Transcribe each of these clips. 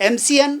MCN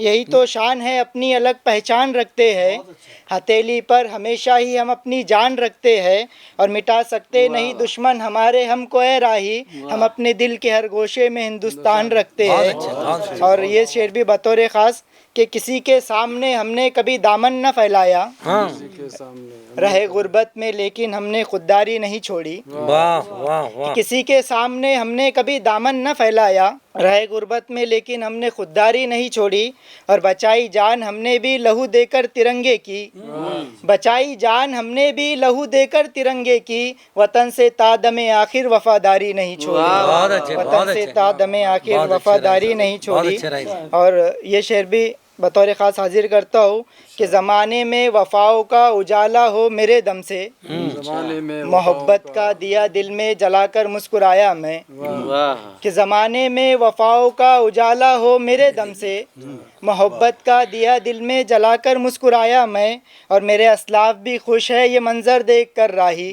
یہی تو شان ہے اپنی الگ پہچان رکھتے ہیں ہتھیلی پر ہمیشہ ہی ہم اپنی جان رکھتے ہیں اور مٹا سکتے نہیں دشمن ہمارے ہم کو اے راہی ہم اپنے دل کے ہر گوشے میں ہندوستان رکھتے ہیں اور یہ شعر بھی بطور خاص کہ کسی کے سامنے ہم نے کبھی دامن نہ پھیلایا رہے غربت میں لیکن ہم نے خودداری نہیں چھوڑی واہ واہ واہ کسی کے سامنے ہم نے کبھی دامن نہ پھیلایا رہے غربت میں لیکن ہم نے خودداری نہیں چھوڑی اور بچائی جان ہم نے بھی لہو دے کر ترنگے کی بچائی جان ہم نے بھی لہو دے کر ترنگے کی وطن سے تا دم آخر وفاداری نہیں چھوڑی وطن سے تا دم آخر وفاداری نہیں چھوڑی اور یہ شعر بھی بطور خاص حاضر کرتا ہوں کہ زمانے میں وفاؤں کا اجالا ہو میرے دم سے محبت کا دیا دل میں جلا کر مسکرایا میں کہ زمانے میں وفاؤں کا اجالا ہو میرے دم سے محبت کا دیا دل میں جلا کر مسکرایا میں اور میرے اسلاف بھی خوش ہے یہ منظر دیکھ کر راہی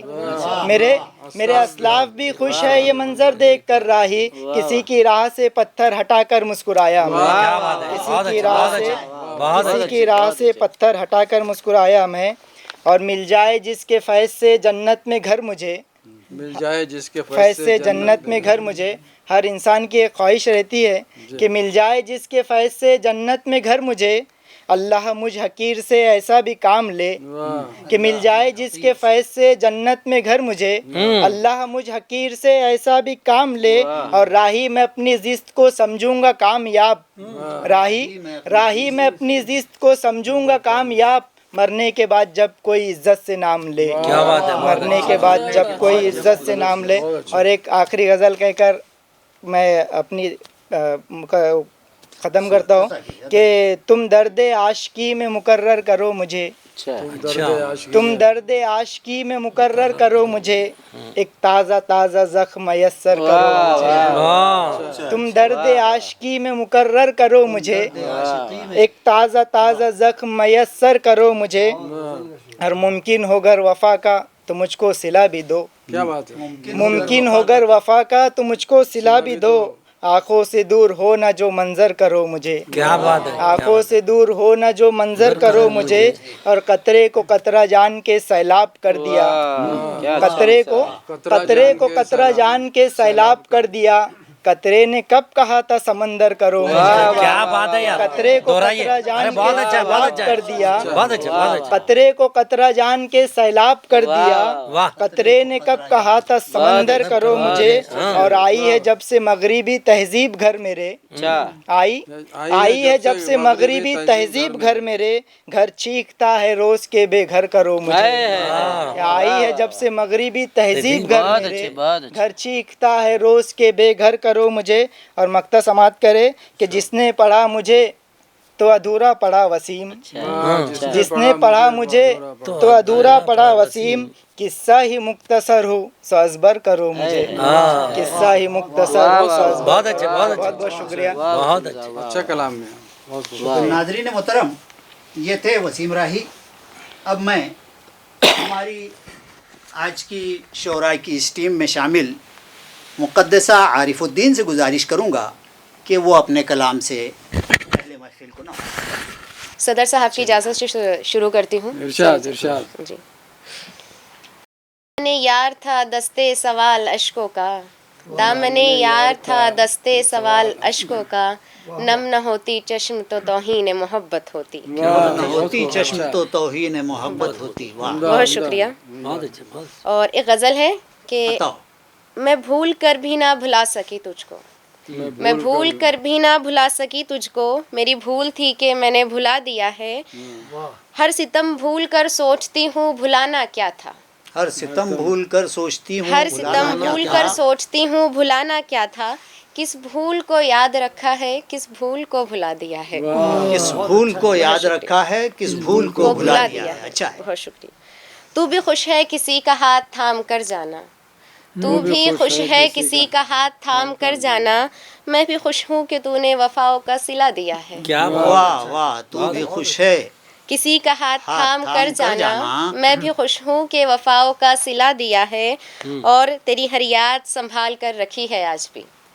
میرے اسلاف بھی خوش ہے یہ منظر دیکھ کر راہی کسی کی راہ سے پتھر ہٹا کر مسکرایا میں کسی کی راہ سے پتھر ہٹا کر مسکرایا میں اور مل جائے جس کے فیض سے جنت میں گھر مجھے مل جائے جس کے فیض سے جنت میں گھر مجھے ہر انسان کی ایک خواہش رہتی ہے کہ مل جائے جس کے فیض سے جنت میں گھر مجھے اللہ مجھ حقیر سے ایسا بھی کام لے کہ مل جائے جس کے فیض سے جنت میں گھر مجھے اللہ مجھ حقیر سے ایسا بھی کام لے اور راہی میں اپنی زیست کو سمجھوں گا کامیاب راہی میں اپنی زیست کو سمجھوں گا کامیاب مرنے کے بعد جب کوئی عزت سے نام لے مرنے کے بعد جب کوئی عزت سے نام لے اور ایک آخری غزل کہہ کر میں اپنی ختم کرتا ہوں کہ تم درد عاشقی میں مقرر کرو مجھے تم درد عاشقی میں مقرر کرو مجھے ایک تازہ تازہ زخم میسر کرو مجھے تم درد عاشقی میں مقرر کرو مجھے ایک تازہ تازہ زخم میسر کرو مجھے اور ممکن ہو گر وفا کا تو مجھ کو صلہ بھی دو کیا بات ہے ممکن ہو گر وفا کا تو مجھ کو صلہ بھی دو آنکھوں سے دور ہو نہ جو منظر کرو مجھے کیا بات ہے آنکھوں سے دور ہو نہ جو منظر کرو مجھے اور قطرے کو قطرہ جان کے سیلاب کر دیا قطرے کو قطرہ جان کے سیلاب کر دیا قطرے نے کب کہا تھا سمندر کرو مجھے کیا بات ہے یار قطرے کو دہرائیے قطرہ جان بہت کے اچھا بہت سیلاب اچھا کر دیا بہت اچھا بہت اچھا قطرے کو قطرہ جان کے سیلاب کر دیا واہ قطرے نے کب کہا تھا سمندر کرو مجھے اور آئی ہے جب سے مغربی تہذیب گھر میرے آئی ہے جب سے مغربی تہذیب گھر میرے گھر چیختا ہے روز کے بے گھر کرو مجھے آئی ہے جب سے مغربی تہذیب گھر میرے گھر چیختا ہے روز کے بے گھر کرو مجھے اور مقطع سماعت کرے کہ جس نے پڑھا مجھے تو ادھورا پڑھا وسیم جس نے پڑھا مجھے تو ادھورا پڑھا وسیم قصہ ہی مختصر ہو سو ازبر کرو مجھے قصہ ہی مختصر ہو سو ازبر بہت اچھا بہت بہت اچھا بہت شکریہ بہت اچھا اچھا کلام میں ناظرین محترم یہ تھے وسیم راہی. اب میں ہماری آج کی شعراء کی اس ٹیم میں شامل مقدسہ عارف الدین سے گزارش کروں گا کہ وہ اپنے کلام سے پہلے محفل کو نہ. صدر صاحب کی اجازت سے شروع کرتی ہوں. ارشاد ارشاد. جی. دامن یار تھا دستے سوال اشکوں کا دامن یار تھا دستے سوال اشکوں کا نم نہ ہوتی چشم تو توہین محبت ہوتی. نہ ہوتی چشم تو توہین محبت ہوتی. بہت شکریہ. بہت اچھا بہت اور ایک غزل ہے کہ بتاؤ. میں بھول کر بھی نہ بھلا سکی تجھ کو میں بھول کر بھی نہ بھلا سکی تجھ کو میری بھول تھی کہ میں نے بھلا دیا ہے ہر ستم بھول کر سوچتی ہوں بھلانا کیا تھا ہر ستم بھول کر سوچتی ہوں ہر ستم بھول کر سوچتی ہوں بھلانا کیا تھا کس بھول کو یاد رکھا ہے کس بھول کو بھلا دیا ہے کس بھول کو یاد رکھا ہے کس بھول کو بھلا دیا ہے. اچھا ہے. بہت شکریہ. تو بھی خوش ہے کسی کا ہاتھ تھام کر جانا تو بھی خوش ہے کسی کا ہاتھ تھام کر جانا میں بھی خوش ہوں کہ تو نے وفاؤں کا صلہ دیا ہے. کیا واہ واہ. تو بھی خوش ہے کسی کا ہاتھ تھام کر جانا میں بھی خوش ہوں کہ وفاؤں کا صلہ دیا ہے اور تیری ہر یاد سنبھال کر رکھی ہے آج بھی.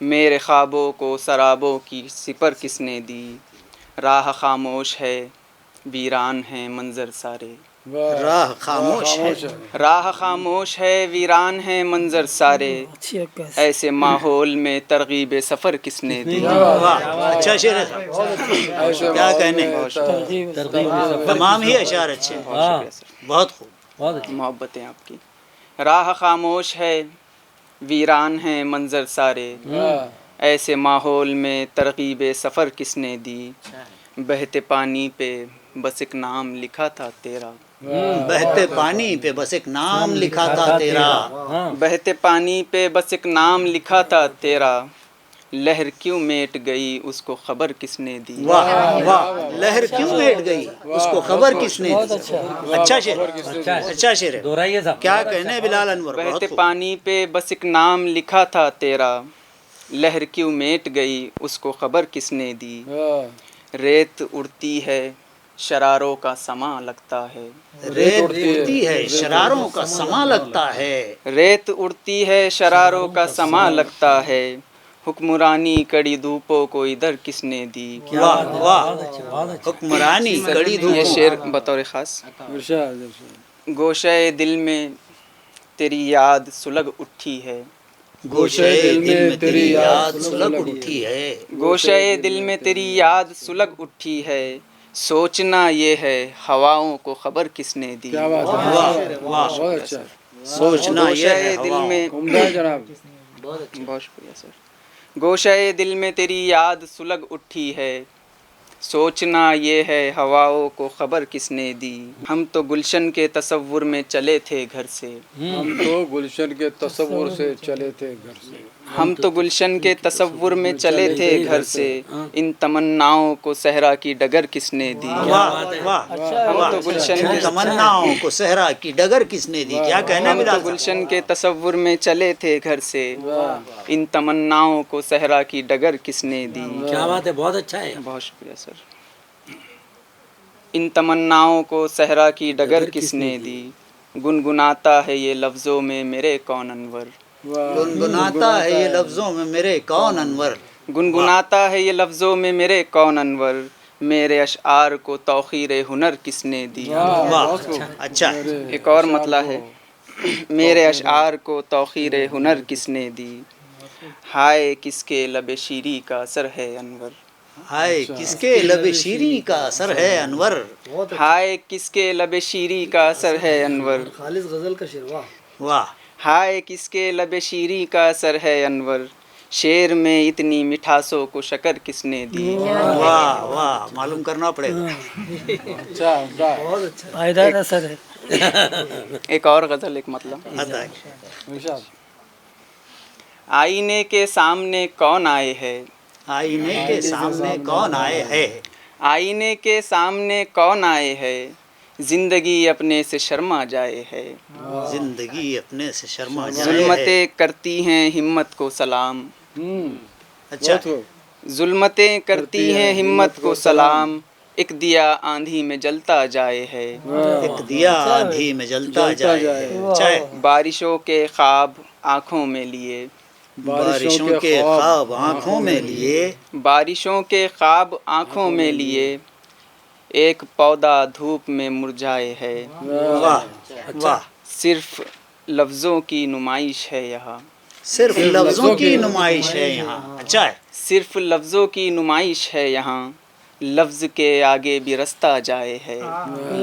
میرے خوابوں کو سرابوں کی سپر کس نے دی، راہ خاموش ہے ویران ہیں منظر سارے، راہ خاموش ہے، راہ خاموش ہے ویران ہیں منظر سارے، ایسے ماحول میں ترغیب سفر کس نے دی۔ واہ اچھا شعر ہے، کیا کہنے، تمام ہی اشعار اچھے ہیں، شکریہ سر، بہت خوب۔ بہت اچھے. محبتیں آپ کی۔ راہ خاموش ہے ویران ہیں منظر سارے، ایسے ماحول میں ترغیب سفر کس نے دی، بہتے پانی پہ بس ایک نام لکھا تھا تیرا، بہتے پانی پہ بس ایک نام لکھا تھا تیرا، بہتے پانی پہ بس ایک نام لکھا تھا تیرا، لہر کیوں میٹ گئی اس کو خبر کس نے دی۔ واہ واہ، لہر کیوں میٹ گئی اس کو خبر کس نے دی، اچھا شعر، اچھا شعر ہے، دوہرائیے صاحب. کیا کہنے بلال انور، بہتے بہت خوب۔ پانی پہ بس ایک نام لکھا تھا تیرا، لہر کیوں میٹ گئی اس کو خبر کس نے دی، ریت اڑتی ہے شراروں کا سما لگتا ہے، ریت اڑتی ہے شراروں کا سما لگتا ہے، ریت اڑتی ہے شراروں کا سما لگتا ہے، حکمرانی کڑی دھوپوں کو ادھر کس نے دی۔ واہ واہ، حکمرانی کڑی یہ دھوپ، شعر بطور خاص۔ ارشاد ارشاد۔ گوشۂ دل میں تیری یاد سلگ اٹھی ہے، گوشے دل میں تیری یاد سلگ اٹھی ہے، گوشۂ دل میں تیری یاد سلگ اٹھی ہے، سوچنا یہ ہے ہواؤں کو خبر کس نے دی۔ کیا بات ہے، واہ واہ، بہت اچھا، سوچنا یہ ہے گوشۂ دل ہواؤں، میں، عمدہ ہے جناب۔ بہت شکریہ سر۔ گوشۂ دل میں تیری یاد سلگ اٹھی ہے، سوچنا یہ ہے ہواؤں کو خبر کس نے دی، ہم تو گلشن کے تصور میں چلے تھے گھر سے، ہم تو گلشن کے تصور سے چلے تھے گھر سے، ہم تو گلشن کے تصور میں چلے تھے گھر سے، ان تمناؤں کو صحرا کی ڈگر کس نے دی۔ واہ واہ، ہم تو گلشن ان کے تمناؤں کو صحرا کی ڈگر کس نے دی، کیا کہنا ہم تو بلال، گلشن کے تصور میں چلے تھے گھر سے، ان تمناؤں کو صحرا کی ڈگر کس نے دی۔ کیا بات ہے، بہت اچھا ہے. بہت شکریہ سر۔ ان تمناؤں کو صحرا کی ڈگر کس نے دی، گنگناتا ہے یہ لفظوں میں میرے کون انور، گنگناتا ہے یہ لفظوں میں میرے کون انور، گنگناتا ہے یہ لفظوں میں میرے کون انور، میرے اشعار کو توخیر ہنر کس نے دی۔ واہ اچھا، ایک اور مطلع ہے، میرے اشعار کو توخیر ہنر کس نے دی، ہائے کس کے لب شیری کا اثر ہے انور، ہائے کس کے لب شیریں کا اثر ہے انور، ہائے کس کے لب شیری کا اثر ہے انور، واہ ہائے کس کے لب شیری کا اثر ہے انور، شعر میں اتنی مٹھاسوں کو شکر کس نے دی۔ واہ واہ، معلوم کرنا پڑے گا، اچھا عمدہ، ایک اور غزل، ایک مطلب، عطا ہے۔ ارشاد۔ آئینے کے سامنے کون آئے ہے، آئینے کے سامنے کون آئے ہے، آئینے کے سامنے کون آئے ہے، زندگی اپنے سے شرما جائے ہے، زندگی اپنے سے شرما جائے ہے، ظلمتیں کرتی ہیں ہمت کو سلام، اچھا، بہت خوب۔ ظلمتیں کرتی ہیں ہمت کو سلام، ایک دیا آندھی میں جلتا جائے ہے، ایک دیا آندھی میں جلتا جائے ہے، اچھا ہے، بارشوں کے خواب آنکھوں میں لیے، بارشوں کے خواب آنکھوں میں لیے، بارشوں کے خواب آنکھوں میں لیے، ایک پودا دھوپ میں مرجھائے ہے، واہ واہ، صرف لفظوں کی نمائش ہے یہاں، صرف لفظوں کی نمائش ہے یہاں، اچھا ہے، صرف لفظوں کی نمائش ہے یہاں، لفظ کے آگے بھی رستہ جائے ہے،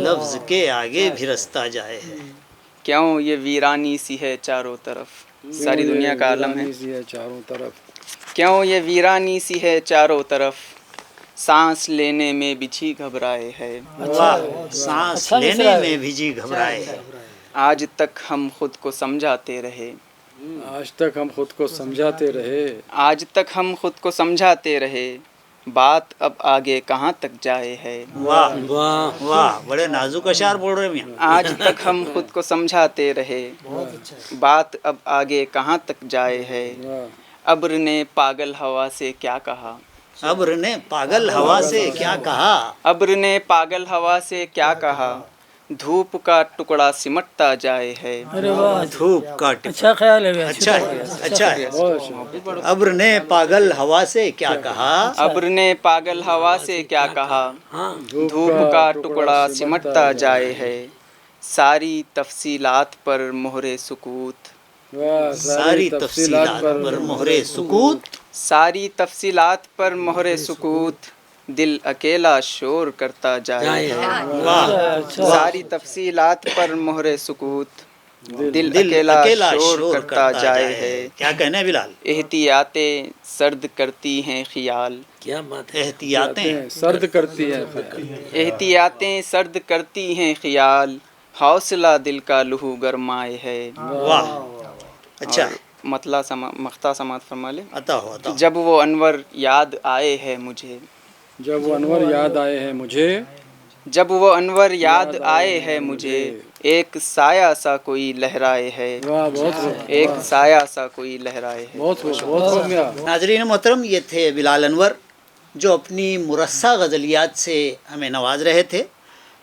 لفظ کے آگے بھی رستہ جائے ہے، کیوں یہ ویرانی سی ہے چاروں طرف، ساری دنیا کا عالم ہے، ویرانی سی ہے چاروں طرف، کیوں یہ ویرانی سی ہے چاروں طرف، سانس لینے میں بھی جی گھبرائے ہے، واہ، سانس لینے میں بھی جی گھبرائے ہے، آج تک ہم خود کو سمجھاتے رہے، آج تک ہم خود کو سمجھاتے رہے، آج تک ہم خود کو سمجھاتے رہے، بات اب آگے کہاں تک جائے ہے، واہ واہ، واہ، بڑے نازک اشعار بول رہے ہیں میاں، آج تک ہم خود کو سمجھاتے رہے، بات اب آگے کہاں تک جائے ہے، ابر نے پاگل ہوا سے کیا کہا، ابر نے پاگل ہوا سے کیا کہا، ابر نے پاگل ہوا سے کیا کہا، دھوپ کا ٹکڑا سمٹتا جائے ہے. ارے واہ دھوپ کا ٹکڑا. اچھا خیال ہے اچھا ہے اچھا ہے. ابر نے پاگل ہوا سے کیا کہا؟ ابر نے پاگل ہوا سے کیا کہا. دھوپ کا ٹکڑا سمٹتا جائے ہے. ساری تفصیلات پر مہر سکوت. ساری تفصیلات پر مہر سکوت. ساری تفصیلات پر مہر سکوت. دل اکیلا شور کرتا جائے ہے. واہ. ساری تفصیلات پر مہر سکوت. دل اکیلا شور کرتا جائے ہے. کیا کہنا ہے بلال؟ احتیاطیں سرد کرتی ہیں خیال. کیا بات ہے. احتیاطیں سرد کرتی ہے. احتیاطیں سرد کرتی ہیں خیال. حوصلہ دل کا لہو گرمائے ہے. واہ. اچھا مقطع سماعت فرما لے. عطا ہو عطا ہو. جب وہ انور یاد آئے ہے مجھے. جب وہ انور یاد آئے ہیں مجھے. جب وہ انور یاد آئے ہے مجھے. ایک سایہ سا کوئی لہرائے ہے. واہ بہت ایک سایہ سا کوئی لہرائے ہے. بہت بہت. ناظرین محترم، یہ تھے بلال انور جو اپنی مرصع غزلیات سے ہمیں نواز رہے تھے.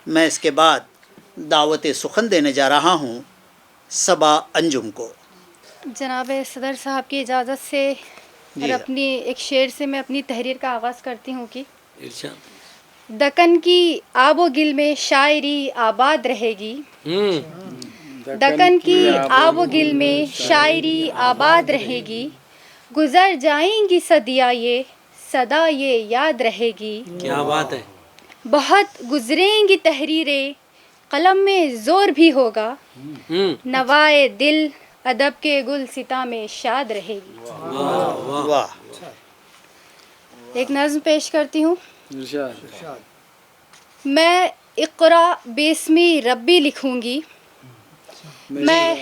میں اس کے بعد دعوت سخن دینے جا رہا ہوں صبا انجم کو. جناب صدر صاحب کی اجازت سے اور اپنی ایک شعر سے میں اپنی تحریر کا آغاز کرتی ہوں کہ ارشاد. دکن کی آب و گل میں شاعری آباد رہے گی. دکن کی آب و گل میں شاعری آباد رہے گی. گزر جائیں گی صدیاں یہ صدا یہ یاد رہے گی. کیا بات ہے. بہت گزریں گی تحریریں قلم میں زور بھی ہوگا. نوائے دل ادب کے گل ستا میں شاد رہے گی. واہ. ایک نظم پیش کرتی ہوں. ارشاد. میں اقرا بیسمی ربی لکھوں گی. میں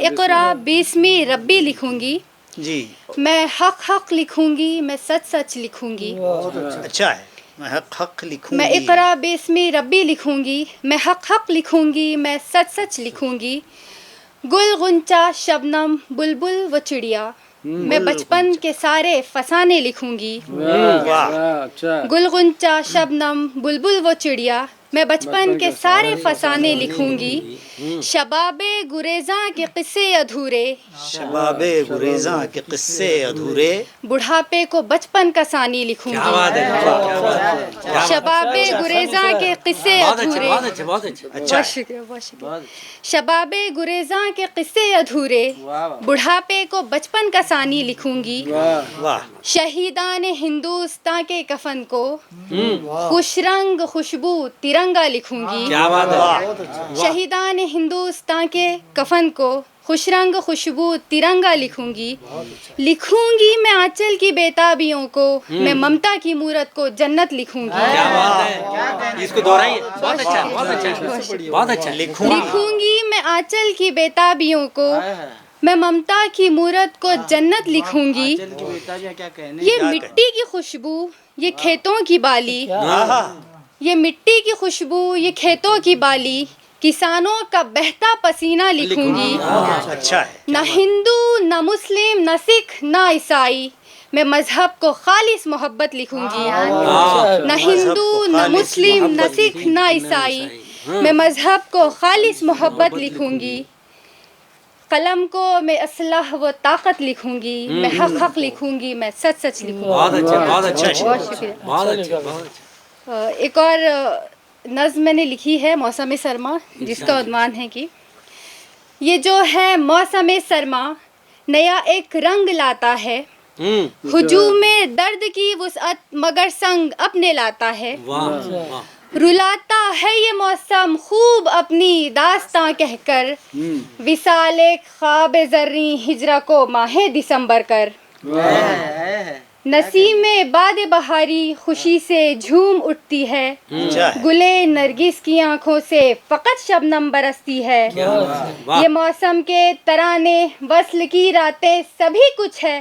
اقرا بیسمی ربی لکھوں گی. جی میں حق لکھوں گی. میں سچ لکھوں گی. اچھا ہے. میں حق لکھوں میں گی. اقرا بیسمی ربی لکھوں گی. میں حق لکھوں گی. میں سچ لکھوں گی. گل غنچہ شبنم بلبل و چڑیا. میں بچپن کے سارے فسانے لکھوں گی. اچھا. گل غنچہ شبنم بلبل و چڑیا. میں بچپن کے سارے فسانے لکھوں گی. شباب گریزاں کے قصے ادھورے. شباب گریزاں کے قصے ادھورے. بڑھاپے کو بچپن کا ثانی لکھوں کیا گی. بات ہے. شباب گریزاں کے قصے ادھورے. بہت اچھے بہت اچھے. بہت شکریہ بہت شکریہ. شباب گریزاں کے قصے ادھورے. بڑھاپے کو بچپن کا ثانی لکھوں گی. واہ. شہیدان ہندوستان کے کفن کو خوش رنگ خوشبو ترنگا لکھوں گی. کیا بات ہے. شہیدان ہندوستان کے کفن کو خوش رنگ خوشبو ترنگا لکھوں گی. لکھوں گی میں آنچل کی بیتابیوں کو. میں ممتا کی مورت کو جنت لکھوں گی. کیا بات ہے. اس کو دہرائیے. بہت اچھا بہت اچھا بہت اچھا. لکھوں گی میں آنچل کی بیتابیوں کو. میں ممتا کی مورت کو جنت لکھوں گی. یہ مٹی کی خوشبو یہ کھیتوں کی بالی. یہ مٹی کی خوشبو یہ کھیتوں کی بالی. کسانوں کا بہتا پسینہ لکھوں گی. اچھا ہے. نہ ہندو نہ مسلم نہ سکھ نہ عیسائی. میں مذہب کو خالص محبت لکھوں گی. نہ ہندو نہ مسلم نہ سکھ نہ عیسائی. میں مذہب کو خالص محبت لکھوں گی. قلم کو میں اصلاح و طاقت لکھوں گی. میں حق لکھوں گی. میں سچ لکھوں گی. بہت اچھا بہت اچھا. بہت شکریہ. بہت اچھا بہت اچھا. ایک اور نظم میں نے لکھی ہے موسم سرما جس کا عنوان ہے کہ یہ جو ہے موسم سرما نیا ایک رنگ لاتا ہے. ہجوم درد کی وسعت مگر سنگ اپنے لاتا ہے. رلاتا ہے یہ موسم خوب اپنی داستاں کہہ کر. وصال ایک خواب زریں ہجرا کو ماہ دسمبر کر. نسیم باد بہاری خوشی سے جھوم اٹھتی ہے. گلے نرگس کی آنکھوں سے فقط شبنم برستی ہے. یہ موسم کے ترانے وصل کی راتیں سبھی کچھ ہے.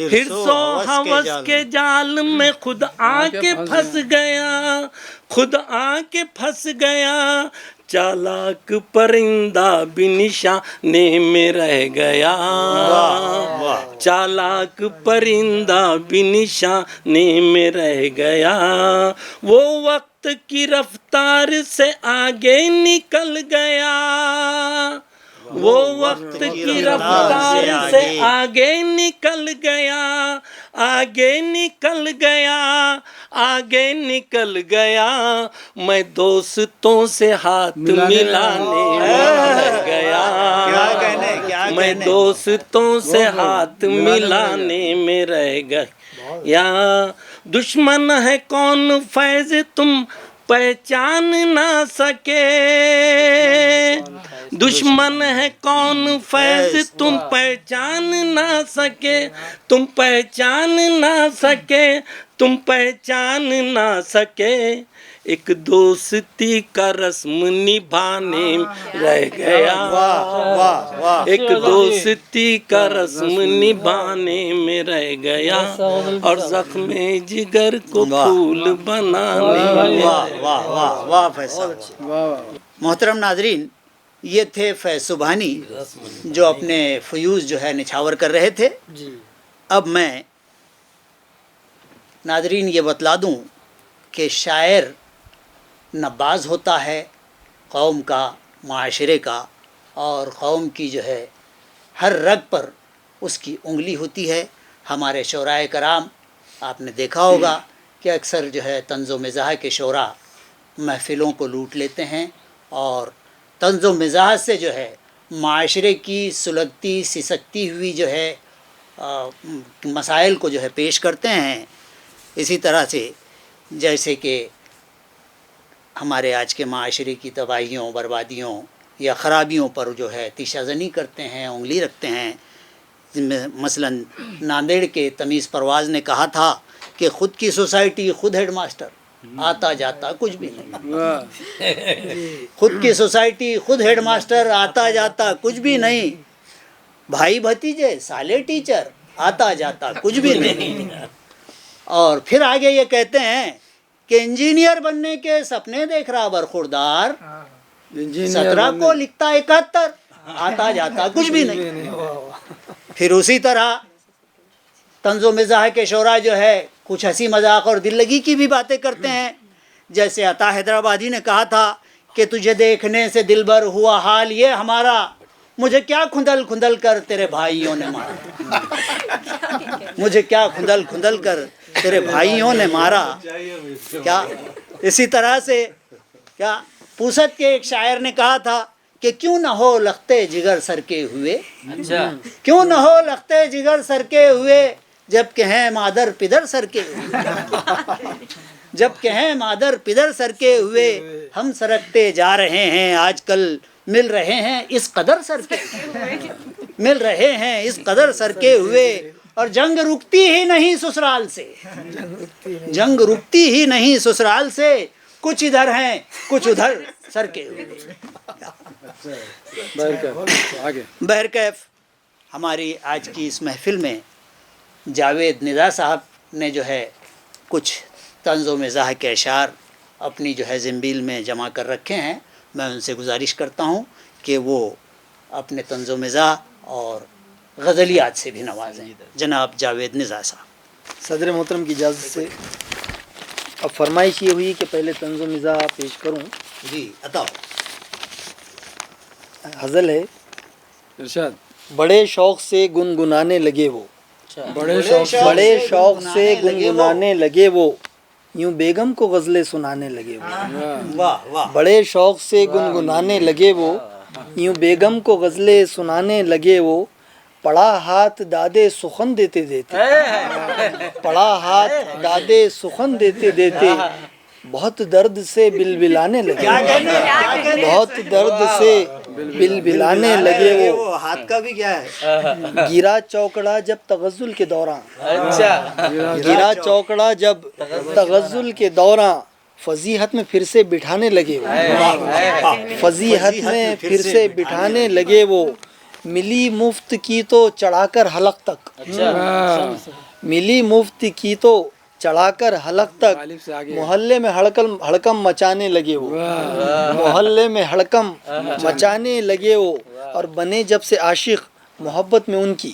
ہرسو ہوس کے جال میں خود آ کے پھنس گیا، خود آ کے پھنس گیا، چالاک پرندہ بھی نشانے میں رہ گیا، چالاک پرندہ بھی نشانے میں رہ گیا، وہ وقت کی رفتار سے آگے نکل گیا، وہ وقت کی رفتار سے آگے نکل گیا، آگے نکل گیا، آگے نکل گیا، میں دوستوں سے ہاتھ ملانے میں گیا، میں دوستوں سے ہاتھ ملانے میں رہ گیا، دشمن ہے کون فیض تم پہچان نہ سکے، دشمن ہے کون فیض تم پہچان نہ سکے، تم پہچان نہ سکے، تم پہچان نہ سکے، ایک دوستی کا رسم نبھانے رہ گیا، ایک دوستی کا رسم نبھانے میں رہ گیا، اور زخم جگر کو پھول بنانے۔ واہ واہ واہ فیصل۔ محترم ناظرین، یہ تھے فیض سبحانی جو اپنے فیوز جو ہے نچھاور کر رہے تھے۔ اب میں ناظرین یہ بتلا دوں کہ شاعر نباز ہوتا ہے قوم کا، معاشرے کا، اور قوم کی جو ہے ہر رگ پر اس کی انگلی ہوتی ہے۔ ہمارے شعراء کرام آپ نے دیکھا ہوگا کہ اکثر جو ہے طنز و مزاح کے شعراء محفلوں کو لوٹ لیتے ہیں اور طنز و مزاح سے جو ہے معاشرے کی سلگتی سسکتی ہوئی جو ہے مسائل کو جو ہے پیش کرتے ہیں۔ اسی طرح سے جیسے کہ ہمارے آج کے معاشرے کی تباہیوں، بربادیوں یا خرابیوں پر جو ہے تیشہ زنی کرتے ہیں، انگلی رکھتے ہیں۔ مثلاً ناندیڑ کے تمیز پرواز نے کہا تھا کہ خود کی سوسائٹی خود ہیڈ ماسٹر، آتا جاتا کچھ بھی نہیں، خود کی سوسائٹی خود ہیڈ ماسٹر، آتا جاتا کچھ بھی نہیں، بھائی بھتیجے سالے ٹیچر، آتا جاتا کچھ بھی نہیں۔ اور پھر آگے یہ کہتے ہیں کہ انجینئر بننے کے سپنے دیکھ رہا برخوردار، 17 کو لکھتا 71، آتا جاتا کچھ بھی نہیں۔ پھر اسی طرح طنز و مزاح کے شعراء جو ہے کچھ ہنسی مذاق اور دل لگی کی بھی باتیں کرتے ہیں۔ جیسے عطا حیدرآبادی نے کہا تھا کہ تجھے دیکھنے سے دل بھر ہوا حال یہ ہمارا، مجھے کیا کھندل کھندل کر تیرے بھائیوں نے مارا، مجھے کیا کھندل کھندل کر تیرے بھائیوں نے مارا۔ کیا اسی طرح سے کیا پوست کے ایک شاعر نے کہا تھا کہ کیوں نہ ہو لختے جگر سر کے ہوئے، کیوں نہ ہو لختے جگر سر کے ہوئے، جب کہ ہیں مادر پدر سر کے ہوئے، جب کہ ہیں مادر پدر سر کے ہوئے، ہم سرکتے جا رہے ہیں آج کل، مل رہے ہیں اس قدر سر کے، مل رہے ہیں اس قدر سر کے ہوئے، اور جنگ رکتی ہی نہیں سسرال سے، جنگ رکتی ہی نہیں سسرال سے، کچھ ادھر ہیں کچھ ادھر سر کے ہوئے۔ بہرکیف ہماری آج کی اس محفل میں جاوید ندا صاحب نے جو ہے کچھ طنز و مزاح کے اشعار اپنی جو ہے زنبیل میں جمع کر رکھے ہیں۔ میں ان سے گزارش کرتا ہوں کہ وہ اپنے طنز و مزاح اور غزلیات سے بھی نوازیں۔ جناب جاوید ندا صاحب۔ صدر محترم کی اجازت سے اب فرمائش یہ ہوئی کہ پہلے طنز و مزاح پیش کروں۔ جی عطا۔ غزل ہے، ارشاد۔ بڑے شوق سے گنگنانے لگے وہ، بڑے شوق سے گنگنانے لگے وہ، یوں بیگم کو غزلیں سنانے لگے وہ، واہ واہ۔ بڑے شوق سے گنگنانے لگے وہ، یوں بیگم کو غزلیں سنانے لگے وہ، پڑا ہاتھ دادے سخن دیتے دیتے، پڑا ہاتھ دادے سخن دیتے دیتے، بہت درد سے بلبلانے لگے، بہت درد سے بلبلانے لگے وہ، ہاتھ کا بھی کیا ہے؟ گرا چوکڑا جب تغزل کے دوران، گرا چوکڑا جب تغزل کے دوران، فضیحت میں پھر سے بٹھانے لگے وہ، فضیحت میں پھر سے بٹھانے لگے وہ، ملی مفت کی تو چڑھا کر حلق تک، ملی مفت کی تو چڑھا کر حلق تک، محلے میں ہڑکم مچانے لگے وہ، محلے میں ہڑکم مچانے لگے وہ، اور بنے جب سے عاشق محبت میں ان کی،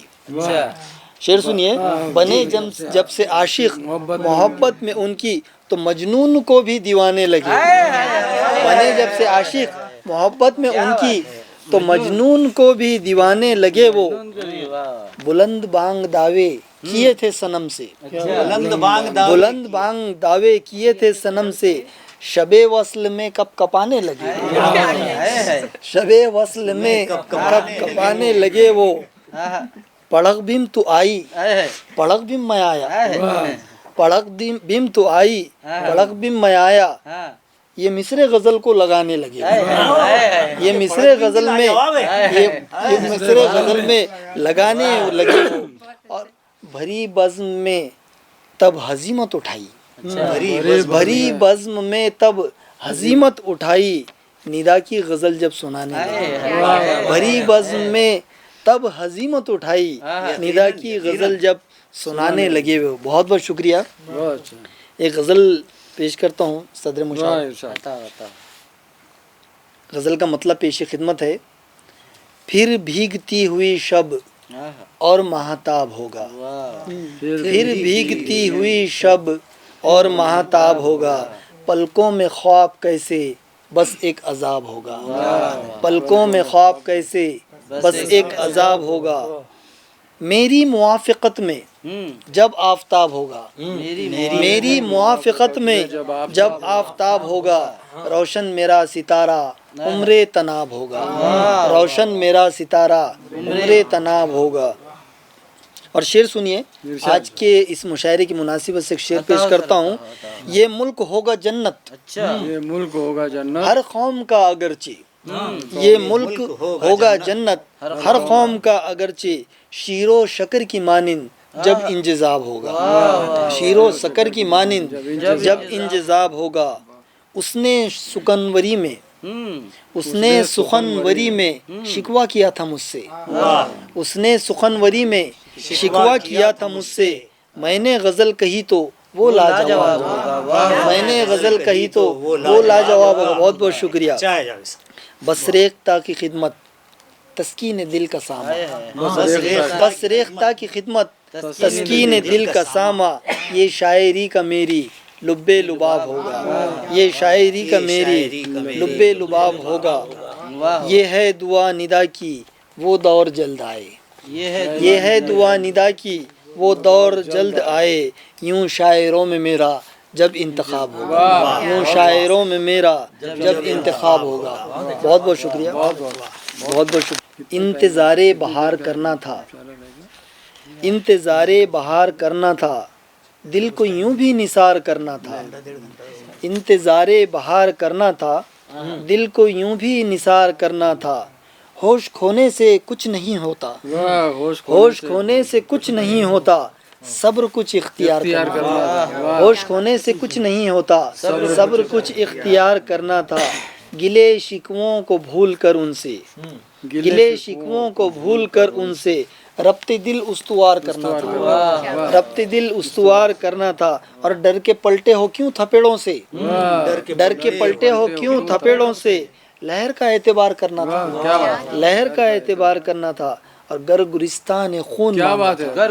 شعر سنیے، بنے جب سے عاشق محبت میں ان کی تو مجنون کو بھی دیوانے لگے، بنے جب سے عاشق محبت میں ان کی تو مجنون کو بھی دیوانے لگے وہ، بلند بانگ دعوے کیے تھے صنم سے، بلند بانگ دعوے کیے تھے صنم سے، شب وصل میں کب کپانے لگے، شب وصل میں کب کپانے لگے وہ، پڑک بھیم تو آئی پڑک بھیم میں آیا، پڑک بھیم تو آئی پڑک بھیم میں آیا، یہ مصرے غزل کو لگانے لگے، یہ مصرے غزل میں یہ مصرے غزل میں لگانے لگے، اور بھری بزم میں تب ہزیمت اٹھائی، بھری بزم میں تب ہزیمت اٹھائی، ندا کی غزل جب سنانے لگے، بھری بزم میں تب ہزیمت اٹھائی، ندا کی غزل جب سنانے لگے وہ۔ بہت بہت شکریہ۔ ایک غزل پیش کرتا ہوں صدر مشاعرہ۔ غزل کا مطلب پیش خدمت ہے، پھر بھیگتی ہوئی شب اور ماہتاب ہوگا، پھر بھیگتی ہوئی شب اور ماہتاب ہوگا، پلکوں میں خواب کیسے بس ایک عذاب ہوگا، پلکوں میں خواب کیسے بس ایک عذاب ہوگا، میری موافقت میں جب آفتاب ہوگا، میری موافقت میں جب آفتاب ہوگا، روشن میرا ستارہ عمر تناب ہوگا، روشن میرا ستارہ عمر تناب ہوگا۔ اور شعر سنیے، آج کے اس مشاعرے کی مناسبت سے ایک شعر پیش کرتا ہوں، یہ ملک ہوگا جنت، یہ ملک ہوگا جنت، ہر قوم کا اگرچہ، یہ ملک ہوگا جنت ہر قوم کا اگرچہ، شیر و شکر کی مانند جب انجذاب ہوگا، شیر و شکر کی مانند جب انجذاب ہوگا، اس نے سکنوری میں، اس نے سخنوری میں شکوہ کیا تھا مجھ سے، اس نے سخنوری میں شکوہ کیا تھا مجھ سے، میں نے غزل کہی تو وہ لاجواب ہوگا، میں نے غزل کہی تو وہ لاجواب ہوگا۔ بہت بہت شکریہ۔ بس ریختہ کی خدمت تسکین دل کا سامہ، بس ریختہ کی خدمت تسکین دل کا سامہ، یہ شاعری کا میری لب لباب ہوگا، یہ شاعری کا میری لب لباب ہوگا، یہ ہے دعا ندا کی وہ دور جلد آئے، یہ ہے دعا ندا کی وہ دور جلد آئے، یوں شاعروں میں میرا جب انتخاب ہوگا، یوں شاعروں میں میرا جب انتخاب ہوگا۔ بہت بہت شکریہ، بہت بہت شکریہ۔ انتظار بہار کرنا تھا، انتظار بہار کرنا تھا، دل کو یوں بھی نثار کرنا تھا، انتظار بہار کرنا تھا، دل کو یوں بھی نثار کرنا تھا، ہوش کھونے سے کچھ نہیں ہوتا، ہوش کھونے سے کچھ نہیں ہوتا، صبر کچھ اختیار کرنا تھا، ہوش کھونے سے کچھ نہیں ہوتا، صبر کچھ اختیار کرنا تھا، گلے شکووں کو بھول کر ان سے، گلے شکووں کو بھول کر ان سے، ربط دل استوار کرنا تھا، ربط دل استوار کرنا تھا، اور ڈر کے پلٹے ہو کیوں تھپیڑوں سے، ڈر کے پلٹے ہو کیوں تھپیڑوں سے، لہر کا اعتبار کرنا تھا، لہر کا اعتبار کرنا تھا، اور گر گلستان خون مانگا تھا،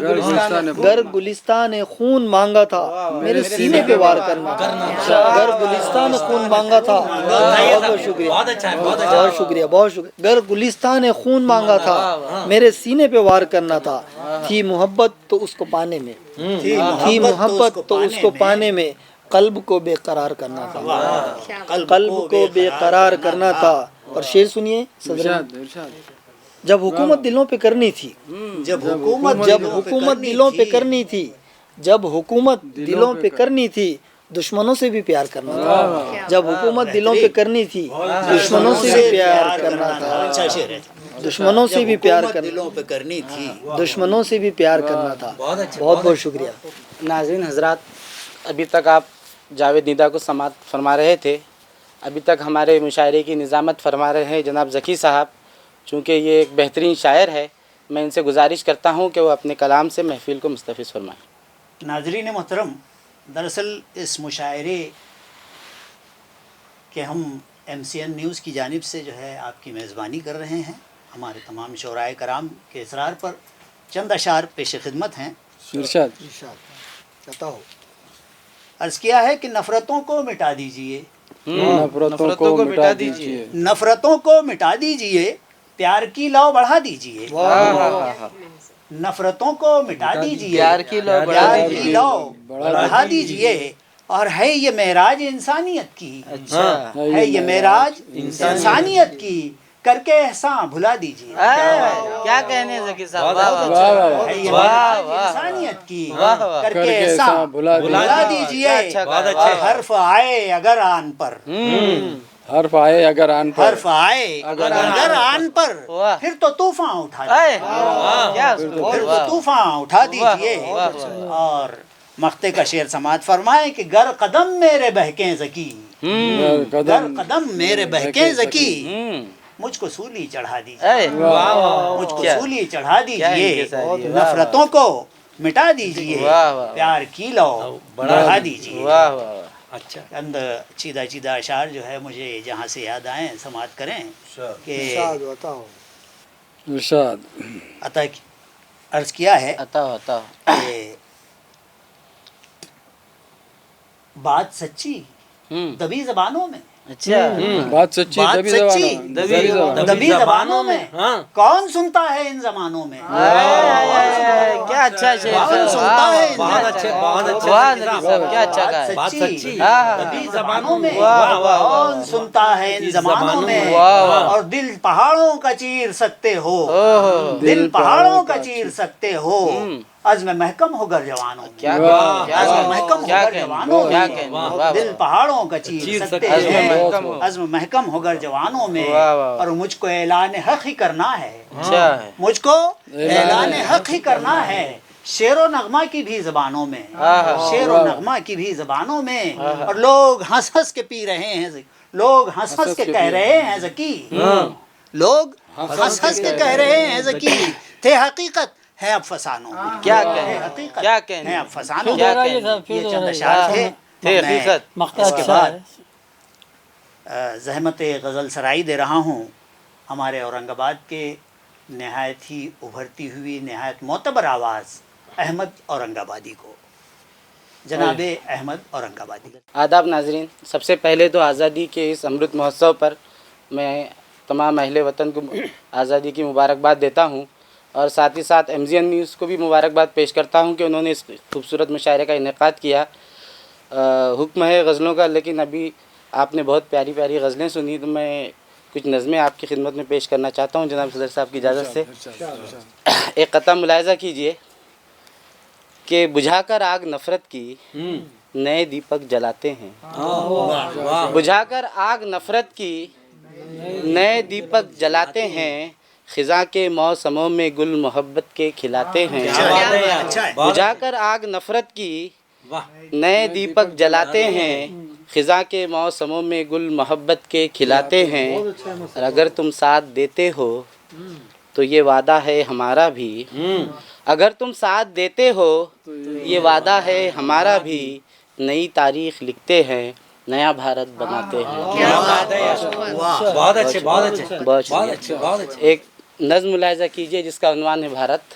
گر گلستان خون مانگا تھا، میرے سینے پہ وار کرنا تھا، گر گلستان خون مانگا تھا۔ بہت بہت شکریہ، بہت شکریہ، بہت شکریہ۔ گر گلستان خون مانگا تھا، میرے سینے پہ وار کرنا تھا، تھی محبت تو اس کو پانے میں، تھی محبت تو اس کو پانے میں، قلب کو بے قرار کرنا تھا، قلب کو بے قرار کرنا تھا۔ اور شعر سنیے صدر، جب حکومت دلوں پہ کرنی تھی، جب حکومت دلوں پہ کرنی تھی، جب حکومت دلوں پہ کرنی تھی، دشمنوں سے بھی پیار کرنا تھا، جب حکومت دلوں پہ کرنی تھی، دشمنوں سے بھی پیار کرنا تھا، دشمنوں سے بھی پیار کرنی تھی، دشمنوں سے بھی پیار کرنا تھا۔ بہت بہت شکریہ۔ ناظرین حضرات، ابھی تک آپ جاوید ندا کو سماعت فرما رہے تھے، ابھی تک ہمارے مشاعرے کی نظامت فرما رہے ہیں جناب ذکی صاحب، چونکہ یہ ایک بہترین شاعر ہے، میں ان سے گزارش کرتا ہوں کہ وہ اپنے کلام سے محفل کو مستفیض فرمائیں۔ ناظرین محترم، دراصل اس مشاعرے کہ ہم MCN نیوز کی جانب سے جو ہے آپ کی میزبانی کر رہے ہیں، ہمارے تمام شعراء کرام کے اصرار پر چند اشعار پیش خدمت ہیں۔ ارشاد۔ بتاؤ۔ عرض کیا ہے کہ نفرتوں کو مٹا دیجئے، نفرتوں کو مٹا دیجیے، نفرتوں کو مٹا دیجئے، پیار کی لو بڑھا دیجئے، نفرتوں کو مٹا دیجئے، پیار کی لو بڑھا دیجئے، اور ہے یہ معراج انسانیت کی، ہے یہ معراج انسانیت کی، کر کے احسان بھلا دیجئے، کیا کہنے ذکی صاحب، ہے یہ معراج انسانیت کی، کر کے احسان بھلا دیجئے، حرف آئے اگر آن پر، حرف آئے اگر آن پر، حرف آئے اگر آن پر، پھر تو طوفان اٹھا دیجئے، پھر تو طوفان اٹھا دیجئے، اور مقطع کا شعر سماعت فرمائیں کہ گر قدم میرے بہکیں ذکی، گر قدم میرے بہکیں ذکی، مجھ کو سولی چڑھا دیجئے، مجھ کو سولی چڑھا دیجئے، نفرتوں کو مٹا دیجئے، پیار کی لو بڑھا دیجئے۔ چند چیدہ اشعار جو ہے مجھے جہاں سے یاد آئیں سماعت کریں کہ ارشاد۔ عطا عرض کیا ہے عطا کہ بات سچی دبی زبانوں میں، بات سچی دبی زبانوں میں، کون سنتا ہے ان زمانوں میں، کیا اچھا کون سنتا ہے ان کیا اچھا کہا ہے، بات سچی دبی زبانوں میں، کون سنتا ہے ان زمانوں میں، اور دل پہاڑوں کا چیر سکتے ہو، دل پہاڑوں کا چیر سکتے ہو، عزم محکم ہو گر جوانوں میں، عزم محکم ہو گر جوانوں میں، دل پہاڑوں کا چیر سکتے ہیں، عزم محکم ہو گر جوانوں میں، اور مجھ کو اعلان حق ہی کرنا ہے، مجھ کو اعلان حق ہی کرنا ہے، شعر و نغمہ کی بھی زبانوں میں، شعر و نغمہ کی بھی زبانوں میں، اور لوگ ہنس ہنس کے پی رہے ہیں، لوگ ہنس ہنس کے کہہ رہے ہیں ذکی، لوگ ہنس ہنس کے کہہ رہے ہیں ذکی، تھے حقیقت ہے اب فسانوں میں، کیا کہیں، حقیقت کیا کہیں، ہے اب فسانوں میں، یہ چند اشعار تھے۔ اس کے بعد زحمت غزل سرائی دے رہا ہوں ہمارے اورنگ آباد کے نہایت ہی ابھرتی ہوئی نہایت معتبر آواز احمد اورنگ آبادی کو، جناب احمد اورنگ آبادی۔ آداب ناظرین، سب سے پہلے تو آزادی کے اس امرت مہوتسو پر میں تمام اہل وطن کو آزادی کی مبارکباد دیتا ہوں، اور ساتھ ہی ساتھ MCN نیوز کو بھی مبارکباد پیش کرتا ہوں کہ انہوں نے اس خوبصورت مشاعرے کا انعقاد کیا۔ حکم ہے غزلوں کا، لیکن ابھی آپ نے بہت پیاری پیاری غزلیں سنی، تو میں کچھ نظمیں آپ کی خدمت میں پیش کرنا چاہتا ہوں جناب صدر صاحب کی اجازت سے۔ ایک قطعہ ملاحظہ کیجئے کہ بجھا کر آگ نفرت کی نئے دیپک جلاتے ہیں، بجھا کر آگ نفرت کی نئے دیپک جلاتے ہیں، خزاں کے موسموں میں گل محبت کے کھلاتے ہیں، بجھا کر آگ نفرت کی نئے دیپک جلاتے ہیں، خزاں کے موسموں میں گل محبت کے کھلاتے ہیں، اور اگر تم ساتھ دیتے ہو تو یہ وعدہ ہے ہمارا بھی، اگر تم ساتھ دیتے ہو یہ وعدہ ہے ہمارا بھی، نئی تاریخ لکھتے ہیں، نیا بھارت بناتے ہیں۔ بہت اچھے، بہت اچھے، بہت اچھے۔ ایک نظم ملاحظہ کیجئے جس کا عنوان ہے بھارت،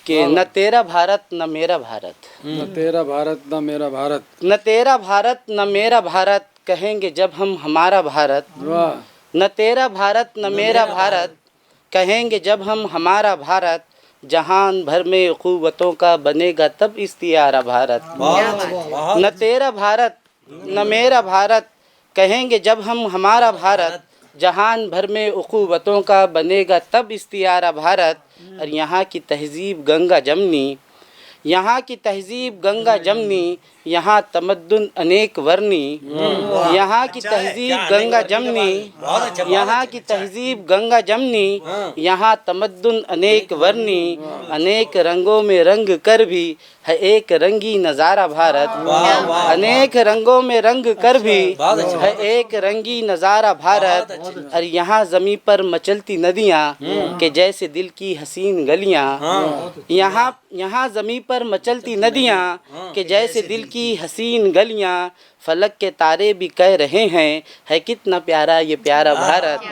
کہ نہ تیرا بھارت نہ میرا بھارت، نہ تیرا بھارت نہ میرا بھارت، نہ تیرا بھارت نہ میرا بھارت، کہیں گے جب ہم ہمارا بھارت، نہ تیرا بھارت نہ میرا بھارت، کہیں گے جب ہم ہمارا بھارت، جہان بھر میں قوتوں کا بنے گا تب استعارہ بھارت، نہ تیرا بھارت نہ میرا بھارت، کہیں گے جب ہم ہمارا بھارت، جہان بھر میں اخوتوں کا بنے گا تب استعارہ بھارت، اور یہاں کی تہذیب گنگا جمنی، یہاں کی تہذیب گنگا جمنی، یہاں تمدن انیک ورنی، یہاں کی تہذیب گنگا جمنی، یہاں کی تہذیب گنگا جمنی، یہاں تمدن انیک ورنی، انیک رنگوں میں رنگ کر بھی ہے ایک رنگی نظارہ بھارت، انیک رنگوں میں رنگ کر بھی ہے ایک رنگی نظارہ بھارت، اور یہاں زمیں پر مچلتی ندیاں کہ جیسے دل کی حسین گلیاں، یہاں زمیں پر مچلتی ندیاں کہ جیسے دل کی حسین گلیاں، فلک کے تارے بھی کہہ رہے ہیں ہے کتنا پیارا یہ پیارا بھارت،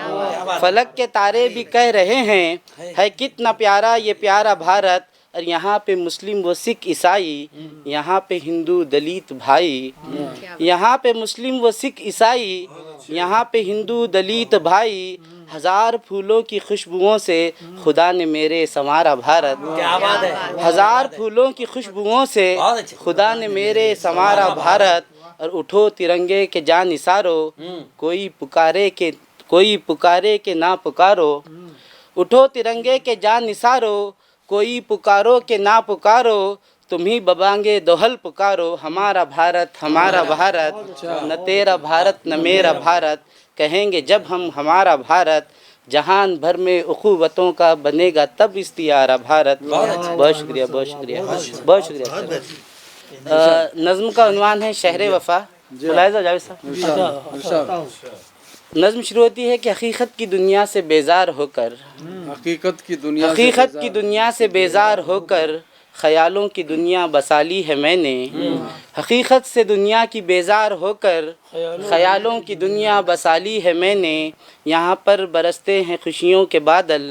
فلک کے تارے بھی کہہ رہے ہیں ہے کتنا پیارا یہ پیارا بھارت، اور یہاں پہ مسلم و سکھ عیسائی، یہاں پہ ہندو دلیت بھائی، یہاں پہ مسلم و سکھ عیسائی، یہاں پہ ہندو دلیت بھائی، ہزار پھولوں کی خوشبوؤں سے خدا نے میرے سنوارا بھارت، ہزار پھولوں کی خوشبوؤں سے خدا نے میرے سنوارا بھارت، اور اٹھو ترنگے کے جان نثارو، کوئی پکارے کہ نہ پکارو، اٹھو ترنگے کے جان نثارو، کوئی پکارو کہ نہ پکارو، تمہیں ببانگے دوہل پکارو، ہمارا بھارت ہمارا بھارت، نہ تیرا بھارت نہ میرا بھارت، کہیں گے جب ہم ہمارا بھارت، جہان بھر میں اخوتوں کا بنے گا تب استعارہ بھارت۔ بہت شکریہ بہت شکریہ بہت شکریہ۔ نظم کا عنوان ہے شہر وفا۔ ملاحظہ جاوید صاحب، نظم شروع ہوتی ہے کہ حقیقت کی دنیا سے بیزار ہو کر، حقیقت کی دنیا سے بیزار ہو کر خیالوں کی دنیا بسا لی ہے میں نے، حقیقت سے دنیا کی بیزار ہو کر خیالوں کی دنیا بسا لی ہے میں نے، یہاں پر برستے ہیں خوشیوں کے بادل،